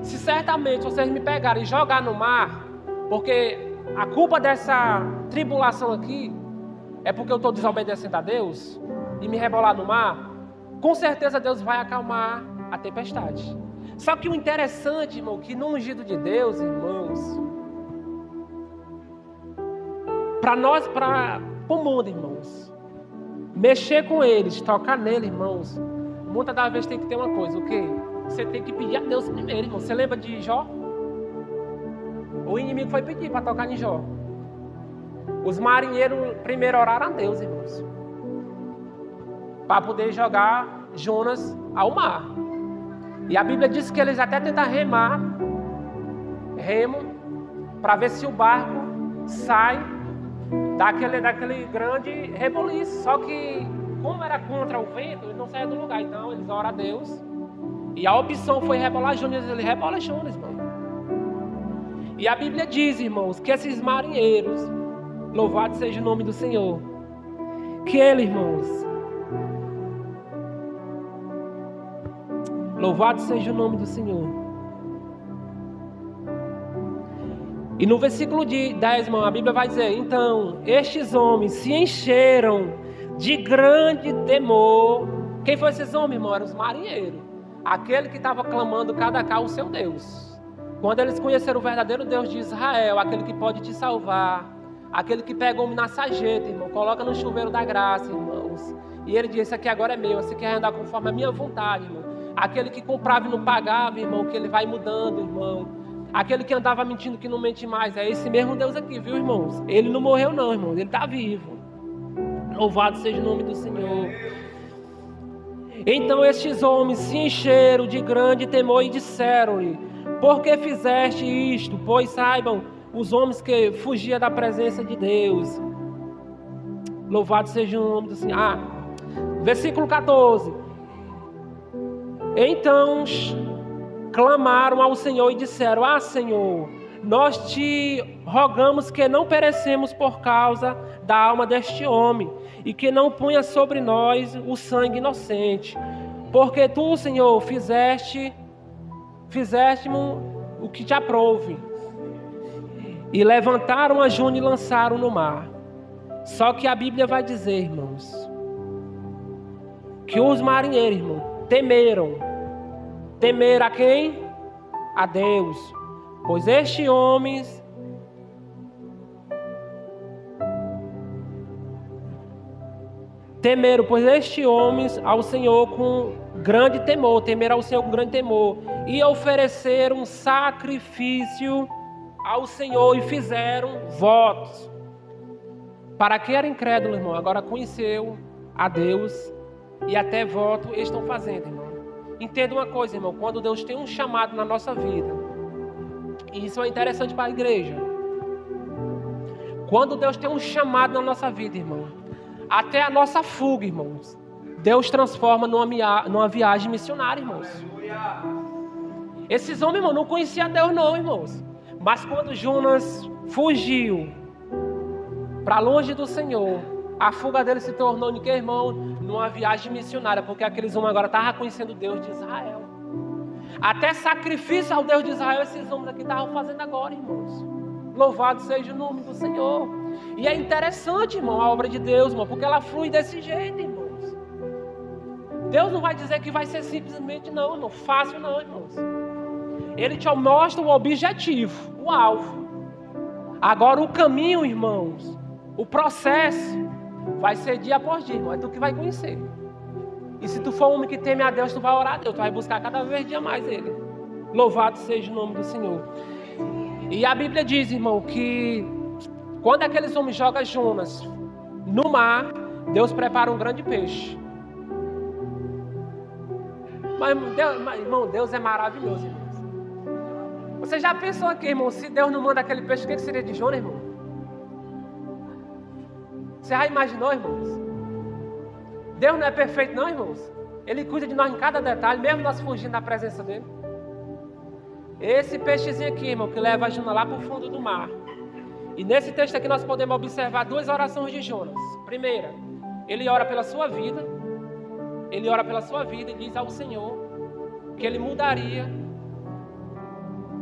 se certamente vocês me pegarem e jogar no mar, porque a culpa dessa tribulação aqui é porque eu estou desobedecendo a Deus e me rebolar no mar, com certeza Deus vai acalmar a tempestade. Só que o interessante, irmão, que no ungido de Deus, irmãos, para nós, para o mundo, irmãos, mexer com eles, tocar nele, irmãos, muitas das vezes tem que ter uma coisa: o quê? Você tem que pedir a Deus primeiro, irmão. Você lembra de Jó? O inimigo foi pedir para tocar em Jó. Os marinheiros primeiro oraram a Deus, irmãos, para poder jogar Jonas ao mar. E a Bíblia diz que eles até tentam remo, para ver se o barco sai daquele grande reboliço. Só que, como era contra o vento, ele não saía do lugar. Então eles oram a Deus. E a opção foi rebolar Jonas. Ele rebola Jonas, irmão. E a Bíblia diz, irmãos, que esses marinheiros, louvado seja o nome do Senhor, que ele, irmãos, louvado seja o nome do Senhor. E no versículo 10, irmão, a Bíblia vai dizer: então, estes homens se encheram de grande temor. Quem foi esses homens, irmão? Eram os marinheiros. Aquele que estava clamando cada qual o seu Deus. Quando eles conheceram o verdadeiro Deus de Israel, aquele que pode te salvar, aquele que pega o homem na sarjeta, irmão, coloca no chuveiro da graça, irmãos. E ele diz: esse aqui agora é meu, esse quer andar conforme a minha vontade, irmão. Aquele que comprava e não pagava, irmão, que ele vai mudando, irmão. Aquele que andava mentindo que não mente mais. É esse mesmo Deus aqui, viu, irmãos? Ele não morreu não, irmãos. Ele está vivo. Louvado seja o nome do Senhor. Então estes homens se encheram de grande temor e disseram-lhe: por que fizeste isto? Pois saibam os homens que fugiam da presença de Deus. Louvado seja o nome do Senhor. Versículo 14. Então clamaram ao Senhor e disseram: Senhor, nós te rogamos que não perecemos por causa da alma deste homem, e que não ponha sobre nós o sangue inocente, porque tu, Senhor, fizeste-me o que te aprouve. E levantaram a Juna e lançaram no mar. Só que a Bíblia vai dizer, irmãos, que os marinheiros, irmão, temeram a quem? A Deus. Pois estes homens temeram, pois estes homens ao Senhor com grande temor, temeram ao Senhor com grande temor, e ofereceram um sacrifício ao Senhor e fizeram votos. Para quem era incrédulo, irmão, agora conheceu a Deus e até voto estão fazendo, irmão. Entenda uma coisa, irmão, quando Deus tem um chamado na nossa vida, e isso é interessante para a igreja, quando Deus tem um chamado na nossa vida, irmão, até a nossa fuga, irmãos, Deus transforma numa viagem missionária, irmãos. Esses homens, irmão, não conheciam Deus não, irmãos. Mas quando Jonas fugiu para longe do Senhor, a fuga dele se tornou, irmão, numa viagem missionária, porque aqueles homens agora estavam conhecendo Deus de Israel. Até sacrifício ao Deus de Israel esses homens aqui estavam fazendo agora, irmãos. Louvado seja o nome do Senhor. E é interessante, irmão, a obra de Deus, irmão, porque ela flui desse jeito, irmãos. Deus não vai dizer que vai ser simplesmente não, irmão, fácil não, irmãos. Ele te mostra o objetivo, o alvo. Agora o caminho, irmãos, o processo vai ser dia após dia, irmão. É tu que vai conhecer. E se tu for um homem que teme a Deus, tu vai orar a Deus, tu vai buscar cada vez dia mais Ele. Louvado seja o nome do Senhor. E a Bíblia diz, irmão, que quando aqueles homens jogam Jonas no mar, Deus prepara um grande peixe. Mas, irmão, Deus é maravilhoso, irmãos. Você já pensou aqui, irmão, se Deus não manda aquele peixe, o que seria de Jonas, irmão? Você já imaginou, irmãos? Deus não é perfeito não, irmãos? Ele cuida de nós em cada detalhe, mesmo nós fugindo da presença dele. Esse peixezinho aqui, irmão, que leva a Jonas lá para o fundo do mar. E nesse texto aqui nós podemos observar duas orações de Jonas. Primeira, ele ora pela sua vida. Ele ora pela sua vida e diz ao Senhor que ele mudaria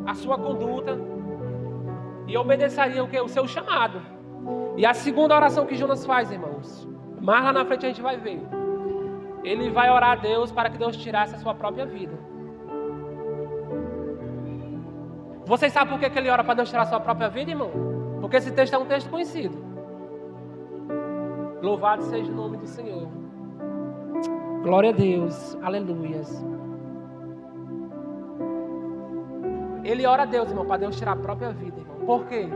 a sua conduta e obedeceria o seu chamado. E a segunda oração que Jonas faz, irmãos, mais lá na frente a gente vai ver. Ele vai orar a Deus para que Deus tirasse a sua própria vida. Vocês sabem por que ele ora para Deus tirar a sua própria vida, irmão? Porque esse texto é um texto conhecido. Louvado seja o nome do Senhor. Glória a Deus. Aleluias. Ele ora a Deus, irmão, para Deus tirar a própria vida, irmão. Por quê?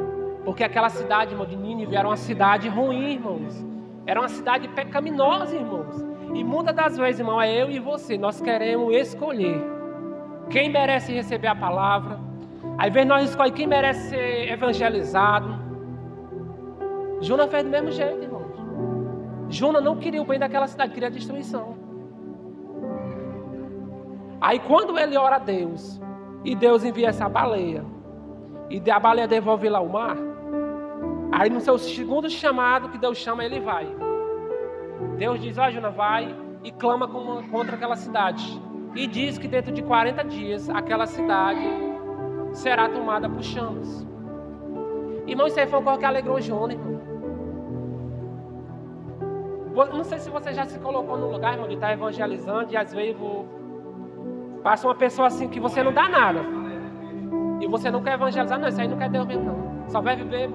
Porque aquela cidade, irmão, de Nínive era uma cidade ruim, irmãos. Era uma cidade pecaminosa, irmãos. E muitas das vezes, irmão, é eu e você, nós queremos escolher quem merece receber a palavra. Às vezes nós escolhemos quem merece ser evangelizado. Jonas fez do mesmo jeito, irmãos. Jonas não queria o bem daquela cidade, queria a destruição. Aí quando ele ora a Deus, e Deus envia essa baleia, e a baleia devolve lá o mar, aí no seu segundo chamado que Deus chama, ele vai. Deus diz, ó Jonas, vai e clama contra aquela cidade. E diz que dentro de 40 dias, aquela cidade será tomada por chamas. Irmão, isso aí foi o que alegrou Jonas, irmão. Não sei se você já se colocou no lugar, irmão, de estar evangelizando e às vezes passa uma pessoa assim que você não dá nada. E você não quer evangelizar, não, isso aí não quer Deus mesmo, não. Só vai viver.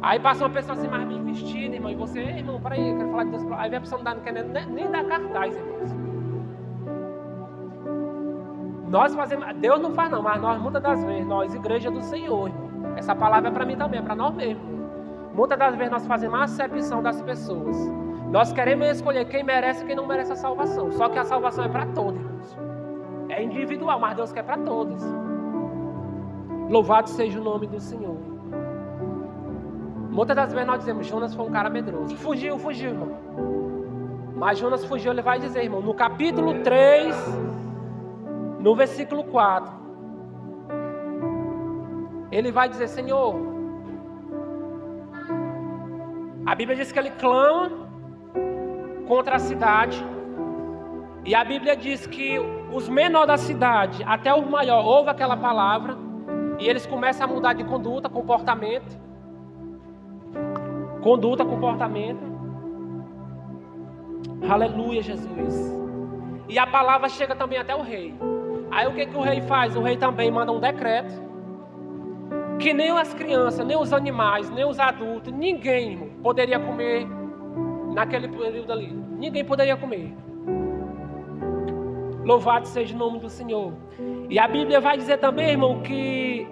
Aí passa uma pessoa assim mais bem vestida, irmão, e você, irmão, peraí, eu quero falar de Deus. Aí a pessoa não quer nem dar cartaz, irmãos. Nós fazemos, Deus não faz não, mas nós muitas das vezes, nós, igreja do Senhor, irmão. Essa palavra é para mim também, é para nós mesmos. Muitas das vezes nós fazemos a acepção das pessoas. Nós queremos escolher quem merece e quem não merece a salvação. Só que a salvação é para todos, irmãos. É individual, mas Deus quer para todos. Louvado seja o nome do Senhor. Muitas das vezes nós dizemos, Jonas foi um cara medroso. Fugiu, irmão. Mas Jonas fugiu, ele vai dizer, irmão, no capítulo 3, no versículo 4. Ele vai dizer, Senhor, a Bíblia diz que ele clama contra a cidade. E a Bíblia diz que os menores da cidade, até os maiores, ouvem aquela palavra. E eles começam a mudar de conduta, comportamento. Aleluia, Jesus. E a palavra chega também até o rei. Aí o que o rei faz? O rei também manda um decreto que nem as crianças, nem os animais, nem os adultos, ninguém, irmão, poderia comer naquele período ali. Ninguém poderia comer. Louvado seja o nome do Senhor. E a Bíblia vai dizer também, irmão, que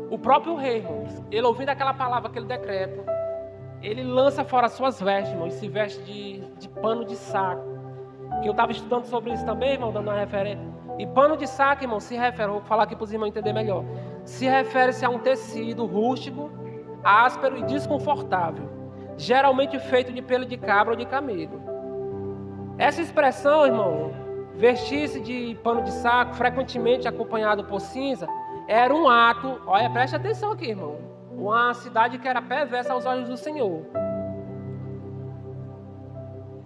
o próprio rei, irmãos, ele ouvindo aquela palavra, aquele decreto, ele lança fora as suas vestes, irmão, e se veste de pano de saco. Que eu estava estudando sobre isso também, irmão, dando uma referência. E pano de saco, irmão, se refere, vou falar aqui para os irmãos entender melhor, se refere-se a um tecido rústico, áspero e desconfortável, geralmente feito de pelo de cabra ou de camelo. Essa expressão, irmão, vestir-se de pano de saco, frequentemente acompanhado por cinza, era um ato, olha, preste atenção aqui, irmão, uma cidade que era perversa aos olhos do Senhor.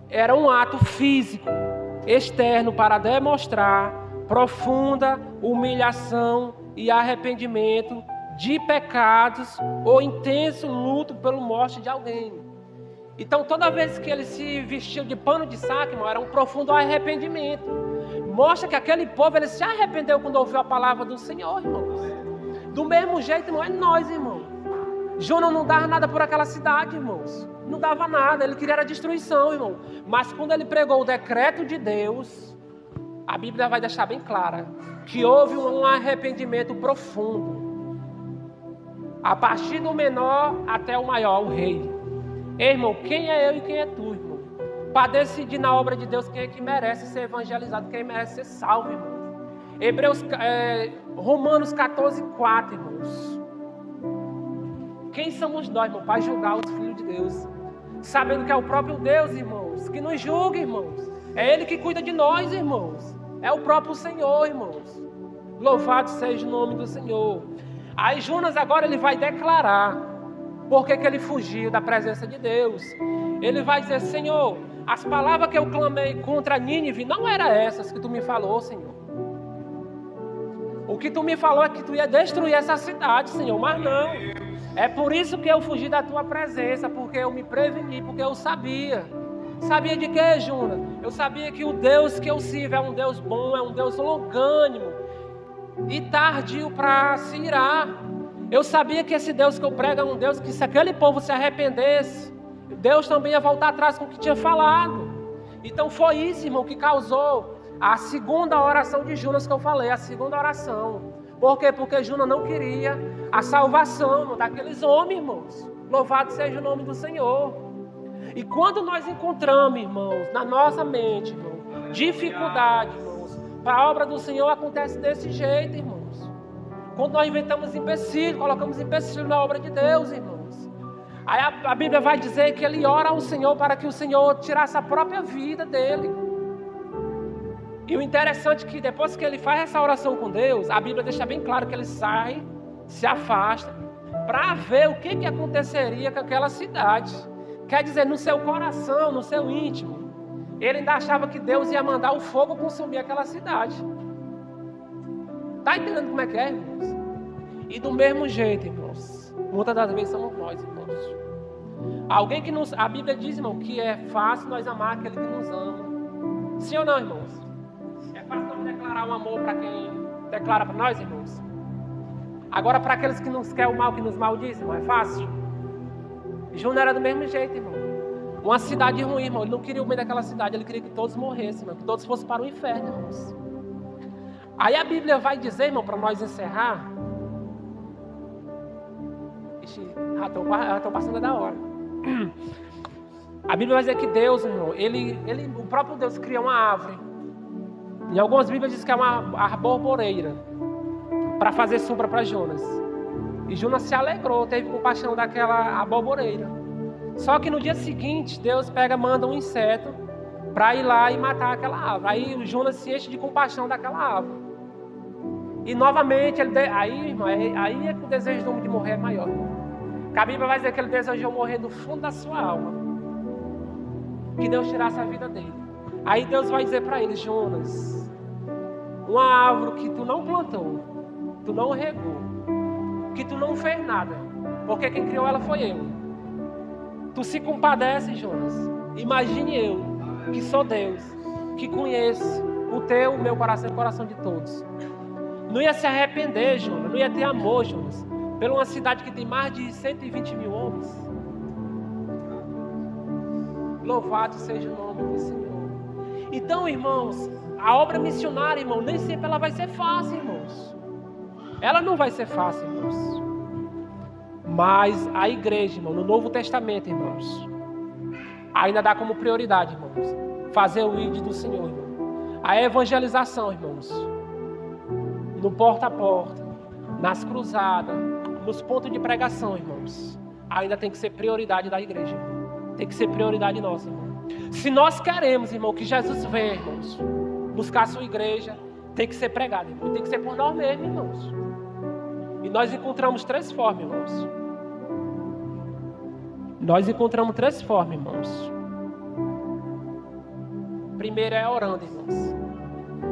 Era um ato físico, externo, para demonstrar profunda humilhação e arrependimento de pecados ou intenso luto pela morte de alguém. Então, toda vez que ele se vestiu de pano de saco, irmão, era um profundo arrependimento. Mostra que aquele povo, ele se arrependeu quando ouviu a palavra do Senhor, irmãos. Do mesmo jeito, irmão, é nós, irmão. Jonas não dava nada por aquela cidade, irmãos. Não dava nada, ele queria a destruição, irmão. Mas quando ele pregou o decreto de Deus, a Bíblia vai deixar bem clara que houve um arrependimento profundo. A partir do menor até o maior, o rei. Ei, irmão, quem é eu e quem é tu, irmão? Para decidir na obra de Deus quem é que merece ser evangelizado, quem merece ser salvo, irmão. Romanos 14:4, irmãos. Quem somos nós, irmão, para julgar os filhos de Deus? Sabendo que é o próprio Deus, irmãos, que nos julga, irmãos. É Ele que cuida de nós, irmãos. É o próprio Senhor, irmãos. Louvado seja o nome do Senhor. Aí Jonas agora ele vai declarar por que ele fugiu da presença de Deus. Ele vai dizer: Senhor, as palavras que eu clamei contra Nínive não eram essas que tu me falou, Senhor. O que tu me falou é que tu ia destruir essa cidade, Senhor, mas não. É por isso que eu fugi da tua presença, porque eu me preveni, porque eu sabia. Sabia de quê, Jonas? Eu sabia que o Deus que eu sirvo é um Deus bom, é um Deus longânimo e tardio para se irar. Eu sabia que esse Deus que eu prego é um Deus que, se aquele povo se arrependesse, Deus também ia voltar atrás com o que tinha falado. Então foi isso, irmão, que causou a segunda oração de Jonas que eu falei, a segunda oração. Por quê? Porque Jonas não queria a salvação daqueles homens, irmãos. Louvado seja o nome do Senhor. E quando nós encontramos, irmãos, na nossa mente, irmão, dificuldade, irmãos, para a obra do Senhor acontece desse jeito, irmãos. Quando nós inventamos empecilho, colocamos empecilho na obra de Deus, irmãos. Aí a Bíblia vai dizer que ele ora ao Senhor para que o Senhor tirasse a própria vida dele. E o interessante é que depois que ele faz essa oração com Deus, a Bíblia deixa bem claro que ele sai, se afasta, para ver o que aconteceria com aquela cidade. Quer dizer, no seu coração, no seu íntimo, ele ainda achava que Deus ia mandar o fogo consumir aquela cidade. Está entendendo como é que é, irmãos? E do mesmo jeito, irmãos, muitas das vezes somos nós, irmãos. Alguém que nos... A Bíblia diz, irmão, que é fácil nós amar aquele que nos ama. Sim ou não, irmãos? É fácil nós declarar um amor para quem declara para nós, irmãos? Agora, para aqueles que nos querem o mal, que nos maldizem, irmão, é fácil? Jonas era do mesmo jeito, irmão. Uma cidade ruim, irmão. Ele não queria o meio daquela cidade, ele queria que todos morressem, irmão, que todos fossem para o inferno, irmãos. Aí a Bíblia vai dizer, irmão, para nós encerrar. Ixi, já estou passando da hora. A Bíblia vai dizer que Deus, irmão, o próprio Deus cria uma árvore. Em algumas Bíblias diz que é uma arborboreira para fazer sombra para Jonas. E Jonas se alegrou, teve compaixão daquela arborboreira. Só que no dia seguinte, Deus manda um inseto para ir lá e matar aquela árvore. Aí o Jonas se enche de compaixão daquela árvore. E novamente, irmão, aí é que o desejo do homem de morrer é maior. Que a Bíblia vai dizer que ele desejou morrer no fundo da sua alma. Que Deus tirasse a vida dele. Aí Deus vai dizer para ele: Jonas, uma árvore que tu não plantou, tu não regou, que tu não fez nada, porque quem criou ela foi eu. Tu se compadece, Jonas. Imagine eu, que sou Deus, que conheço o meu coração e o coração de todos. Não ia se arrepender, Jonas, não ia ter amor, Jonas, pela uma cidade que tem mais de 120 mil homens. Louvado seja o nome do Senhor. Então, irmãos, a obra missionária, irmão, nem sempre ela vai ser fácil, irmãos. Ela não vai ser fácil, irmãos. Mas a igreja, irmão, no Novo Testamento, irmãos, ainda dá como prioridade, irmãos, fazer o ID do Senhor, irmão. A evangelização, irmãos, no porta a porta, nas cruzadas, nos pontos de pregação, irmãos, ainda tem que ser prioridade da igreja, irmão. Tem que ser prioridade nossa, irmão. Se nós queremos, irmão, que Jesus venha, irmãos, buscar a sua igreja, tem que ser pregado, irmão. Tem que ser por nós mesmos, irmãos. E nós encontramos 3 formas, irmãos. Nós encontramos 3 formas, irmãos. Primeiro é orando, irmãos.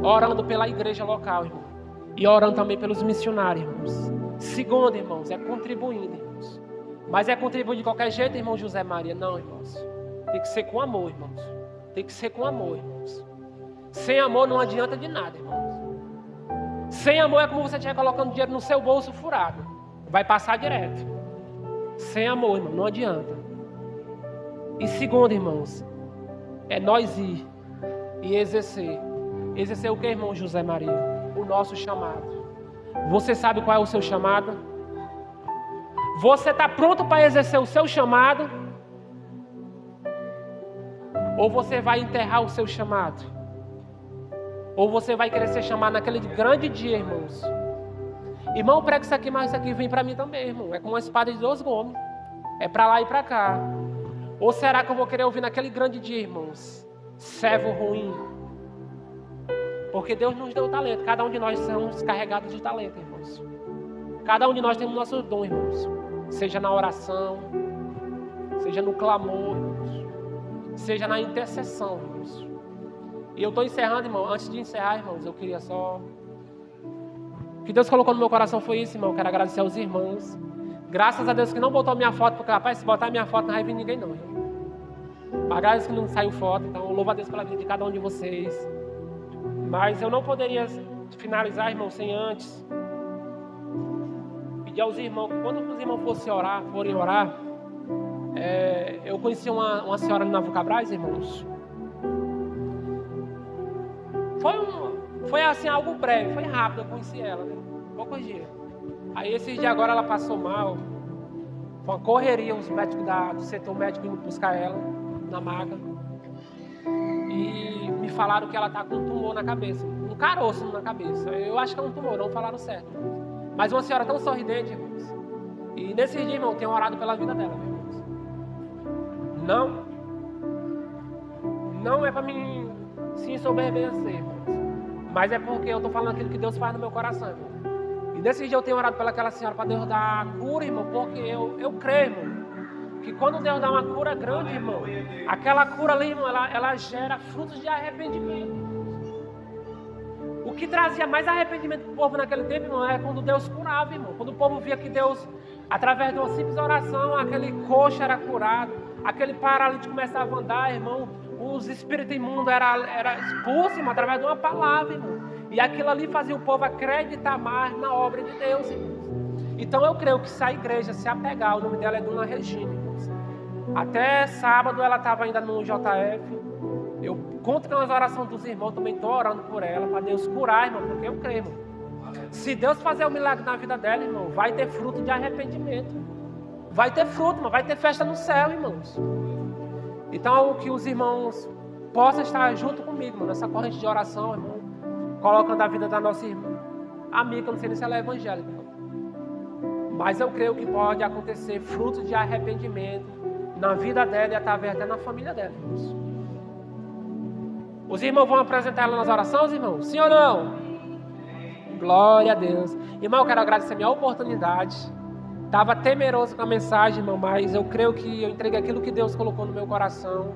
Orando pela igreja local, irmão. E orando também pelos missionários, irmãos. Segundo, irmãos, é contribuindo, irmãos. Mas é contribuir de qualquer jeito, irmão José Maria? Não, irmãos. Tem que ser com amor, irmãos. Tem que ser com amor, irmãos. Sem amor não adianta de nada, irmãos. Sem amor é como você estiver colocando dinheiro no seu bolso furado. Vai passar direto. Sem amor, irmão, não adianta. E segundo, irmãos, é nós ir e exercer. Exercer o que, irmão José Maria? O nosso chamado. Você sabe qual é o seu chamado? Você está pronto para exercer o seu chamado? Ou você vai enterrar o seu chamado? Ou você vai querer ser chamado naquele grande dia, irmãos? Irmão, prega isso aqui, mas isso aqui vem para mim também, irmão. É como uma espada de 2 gumes. É para lá e para cá. Ou será que eu vou querer ouvir naquele grande dia, irmãos? Servo ruim. Porque Deus nos deu talento. Cada um de nós somos carregados de talento, irmãos. Cada um de nós temos nosso dom, irmãos. Seja na oração, seja no clamor, irmãos. Seja na intercessão, irmãos. E eu estou encerrando, irmão. Antes de encerrar, irmãos, eu queria só... O que Deus colocou no meu coração foi isso, irmão. Eu quero agradecer aos irmãos. Graças a Deus que não botou minha foto, porque, rapaz, se botar minha foto não vai vir ninguém, não, irmão. Agradeço que não saiu foto, então eu louvo a Deus pela vida de cada um de vocês. Mas eu não poderia finalizar, irmão, sem antes pedir aos irmãos, que quando os irmãos forem orar, eu conheci uma senhora no Navo Cabrais, irmãos. Foi assim, algo breve, foi rápido, eu conheci ela, né? Poucos dias. Aí esses dias agora ela passou mal, foi uma correria, os médicos do setor médico indo buscar ela na maca. E me falaram que ela está com um tumor na cabeça, um caroço na cabeça. Eu acho que é um tumor, não falaram certo. Mas uma senhora tão sorridente, irmãos. E nesse dia, irmão, eu tenho orado pela vida dela, irmãos. Não é para mim se ensoberbecer, irmãos. Mas é porque eu estou falando aquilo que Deus faz no meu coração, irmão. E nesse dia eu tenho orado pelaquela senhora para Deus dar cura, irmão, porque eu creio, irmão, que quando Deus dá uma cura grande, irmão, aquela cura ali, irmão, ela gera frutos de arrependimento. O que trazia mais arrependimento para o povo naquele tempo, irmão, é quando Deus curava, irmão. Quando o povo via que Deus, através de uma simples oração, aquele coxo era curado, aquele paralítico começava a andar, irmão, os espíritos imundos eram expulsos, irmão, através de uma palavra, irmão. E aquilo ali fazia o povo acreditar mais na obra de Deus, irmãos. Então eu creio que se a igreja se apegar, o nome dela é Dona Regina, irmãos. Até sábado ela estava ainda no JF. Eu conto com as orações dos irmãos, também estou orando por ela, para Deus curar, irmão, porque eu creio, irmão. Se Deus fazer um milagre na vida dela, irmão, vai ter fruto de arrependimento. Vai ter fruto, irmão, vai ter festa no céu, irmãos. Então que os irmãos possam estar junto comigo, irmão, nessa corrente de oração, irmão, colocando a vida da nossa irmã amiga, eu não sei nem se ela é evangélica, irmão. Mas eu creio que pode acontecer fruto de arrependimento na vida dela e até na família dela, irmãos. Os irmãos vão apresentar ela nas orações, irmãos? Sim ou não? Glória a Deus. Irmão, eu quero agradecer a minha oportunidade. Estava temeroso com a mensagem, irmão, mas eu creio que eu entreguei aquilo que Deus colocou no meu coração.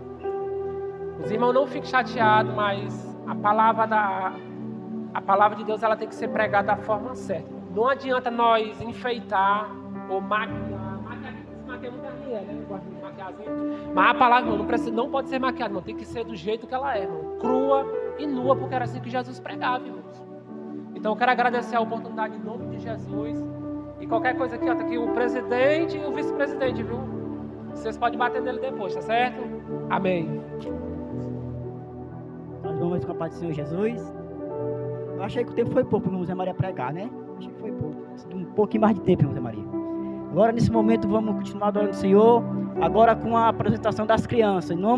Os irmãos não fiquem chateados, mas a palavra de Deus ela tem que ser pregada da forma certa. Não adianta nós enfeitar ou maquiar. Maquiar muita mulher, né? Gosta de maquiazinho. Mas a palavra, irmão, não pode ser maquiada, irmão. Tem que ser do jeito que ela é, irmão. Crua e nua, porque era assim que Jesus pregava, irmãos. Então eu quero agradecer a oportunidade em nome de Jesus. E qualquer coisa aqui, ó, tá aqui o presidente e o vice-presidente, viu? Vocês podem bater nele depois, tá certo? Amém. Nós vamos com a paz do Senhor Jesus. Eu achei que o tempo foi pouco para o Zé Maria pregar, né? Achei que foi pouco. Um pouquinho mais de tempo, Zé Maria. Agora, nesse momento, vamos continuar adorando o Senhor. Agora com a apresentação das crianças. Em nome